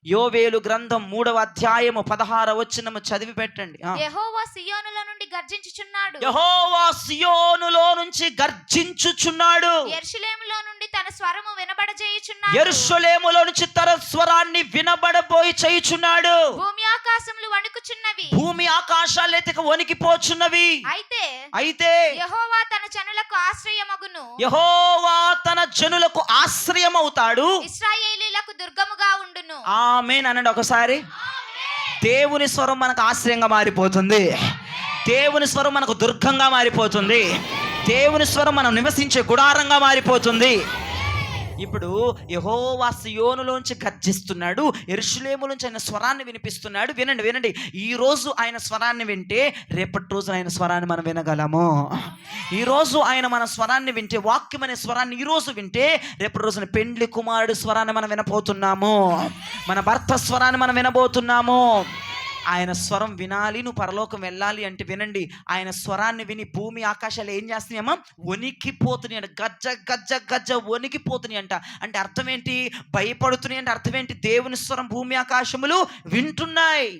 యోవేలు గ్రంథం 3వ అధ్యాయము 16వ వచనము చదివి పెట్టండి. యెహోవా సియోనులో నుండి గర్జించుచున్నాడు. యెహోవా సియోనులో నుంచి గర్జించుచున్నాడు. యెరూషలేములో నుండి తన స్వరము వినబడజేయుచున్నాడు. యెరూషలేములో నుంచి తన స్వరాన్ని వినబడబోయి చేయుచున్నాడు. భూమి ఆకాశములు వణుకుచున్నవి. భూమి ఆకాశాలు ఎత్తుకు వణికిపోచున్నవి. అయితే యెహోవా తన జనులకు ఆశ్రయమగును. యెహోవా తన జనులకు ఆశ్రయమవుతాడు. ఇశ్రాయేలీయులకు దుర్గముగా ఉండును. ఆమేన్ అనండి ఒకసారి. దేవుని స్వరం మనకు ఆశ్రయంగా మారిపోతుంది. దేవుని స్వరం మనకు దుర్గంగా మారిపోతుంది. దేవుని స్వరం మనం నివసించే గుడారంగా మారిపోతుంది. ఇప్పుడు యెహోవా సియోనులోంచి గర్జిస్తున్నాడు. యెరూషలేములోంచి ఆయన స్వరాన్ని వినిపిస్తున్నాడు. వినండి. ఈ రోజు ఆయన స్వరాన్ని వింటే రేపటి రోజు ఆయన స్వరాన్ని మనం వినగలము. ఈరోజు ఆయన మన స్వరాన్ని వింటే, వాక్యం అనే స్వరాన్ని ఈరోజు వింటే రేపటి రోజున పెండ్లి కుమారుడు స్వరాన్ని మనం వినబోతున్నాము. మన భర్త స్వరాన్ని మనం వినబోతున్నాము. ఆయన స్వరం వినాలి, నువ్వు పరలోకం వెళ్ళాలి అంటే వినండి. ఆయన స్వరాన్ని విని భూమి ఆకాశాలు ఏం చేస్తున్నాయమ్మా? వణికిపోతున్నాయి అంట. గజ్జ గజ్జ గజ్జ వణికిపోతున్నాయి అంట. అంటే అర్థం ఏంటి? భయపడుతున్నాయి అంటే అర్థం ఏంటి? దేవుని స్వరం భూమి ఆకాశములు వింటున్నాయి.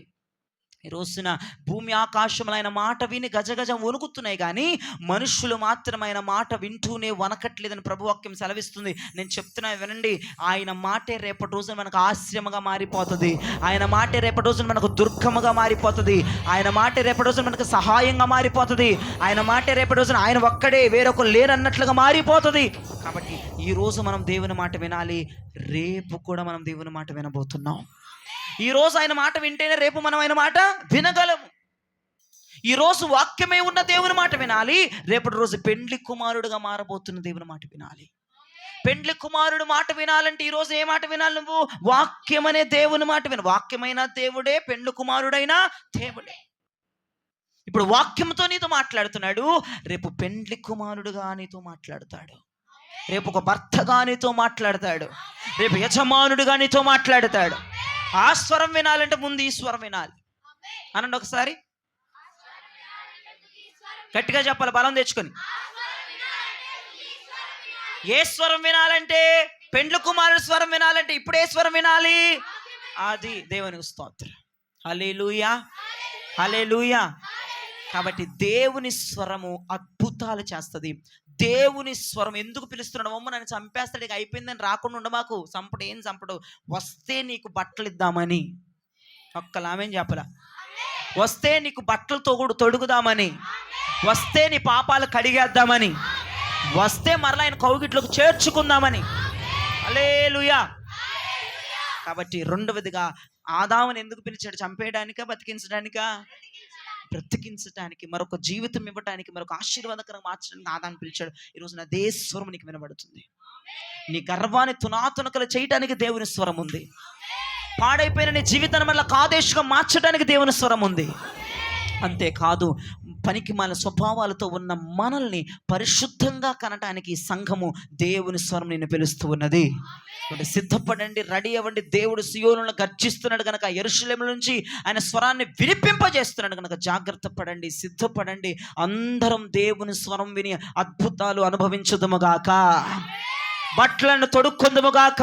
ఈ రోజున భూమి ఆకాశములు ఆయన మాట విని గజగజ వణుకుతున్నాయి, కానీ మనుషులు మాత్రం ఆయన మాట వింటూనే వనకట్లేదని ప్రభువాక్యం సెలవిస్తుంది. నేను చెప్తున్నా వినండి. ఆయన మాటే రేపటి రోజున మనకు ఆశ్రయముగా మారిపోతుంది. ఆయన మాటే రేపటి రోజున మనకు దుర్గముగా మారిపోతుంది. ఆయన మాటే రేపటి రోజున మనకు సహాయంగా మారిపోతుంది. ఆయన మాటే రేపటి రోజున ఆయన ఒక్కడే, వేరొకరు లేరన్నట్లుగా మారిపోతుంది. కాబట్టి ఈరోజు మనం దేవుని మాట వినాలి. రేపు కూడా మనం దేవుని మాట వినబోతున్నాం. ఈరోజు ఆయన మాట వింటేనే రేపు మనం ఆయన మాట వినగలము. ఈరోజు వాక్యమే ఉన్న దేవుని మాట వినాలి. రేపటి రోజు పెండ్లి కుమారుడుగా మారబోతున్న దేవుని మాట వినాలి. పెండ్లి కుమారుడు మాట వినాలంటే ఈరోజు ఏ మాట వినాలి? నువ్వు వాక్యం అనే దేవుని మాట విను. వాక్యమైన దేవుడే, పెండ్లి కుమారుడైనా దేవుడే. ఇప్పుడు వాక్యంతో నీతో మాట్లాడుతున్నాడు. రేపు పెండ్లి కుమారుడుగా నీతో మాట్లాడతాడు. రేపు ఒక భర్తగా నీతో మాట్లాడతాడు. రేపు యజమానుడుగా నీతో మాట్లాడతాడు. ఆ స్వరం వినాలంటే ముందు ఈ స్వరం వినాలి. అనండి ఒకసారి గట్టిగా చెప్పాలి, బలం తెచ్చుకొని. ఏ స్వరం వినాలంటే? పెండ్లి కుమారుడు స్వరం వినాలంటే ఇప్పుడు ఏ స్వరం వినాలి? అది దేవునికి స్తోత్రం. హల్లెలూయా, హల్లెలూయా. కాబట్టి దేవుని స్వరము అద్భుతాలు చేస్తుంది. దేవుని స్వరం ఎందుకు పిలుస్తున్నాడు? అమ్మ నన్ను చంపేస్తాడు, ఇక అయిపోయిందని రాకుండా ఉండమాకు. చంపడు, ఏం చంపడు, వస్తే నీకు బట్టలు ఇద్దామని. ఒక్కలామేం చెప్పలా? వస్తే నీకు బట్టలు తొడుగుదామని, వస్తే నీ పాపాలు కడిగేద్దామని, వస్తే మరలా ఆయన కౌగిట్లోకి చేర్చుకుందామని. హల్లెలూయా. కాబట్టి రెండవదిగా ఆదాముని ఎందుకు పిలిచాడు? చంపేయడానికా, బతికించడానికా? బ్రతికించడానికి, మరొక జీవితం ఇవ్వడానికి, మరొక ఆశీర్వాదకరంగా మార్చడానికి ఆదాముని పిలిచాడు. ఈరోజు నా దే స్వరం నీకు వినబడుతుంది. నీ గర్వాన్ని తునాతునకలు చేయడానికి దేవుని స్వరం ఉంది. పాడైపోయిన నీ జీవితాన్ని మళ్ళీ కాదేశంగా మార్చడానికి దేవుని స్వరం ఉంది. అంతేకాదు, పనికిమాలిన స్వభావాలతో ఉన్న మనల్ని పరిశుద్ధంగా కనటానికి సంఘము దేవుని స్వరం నిన్ను పిలుస్తూ ఉన్నది. సిద్ధపడండి, రెడీ అవ్వండి. దేవుడు సియోనులను గర్జిస్తున్నాడు కనుక, యెరూషలేము నుంచి ఆయన స్వరాన్ని వినిపింపజేస్తున్నాడు కనుక జాగ్రత్త పడండి, సిద్ధపడండి. అందరం దేవుని స్వరం విని అద్భుతాలు అనుభవించుదుముగాక. బట్టలను తొడుక్కొందుముగాక,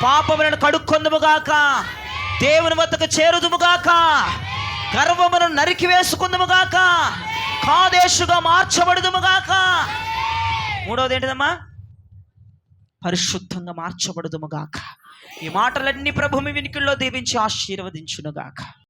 పాపములను కడుక్కొందుముగాక, దేవుని వద్దకు చేరుదుముగాక, గర్వమును నరికి వేసుకుందుముగాక, కాదేశుగా మార్చబడుదుముగాక. మూడవది ఏంటిదమ్మా? పరిశుద్ధంగా మార్చబడుదుముగాక. ఈ మాటలన్నీ ప్రభు మీ వినికిల్లో దీవించి ఆశీర్వదించునుగాక.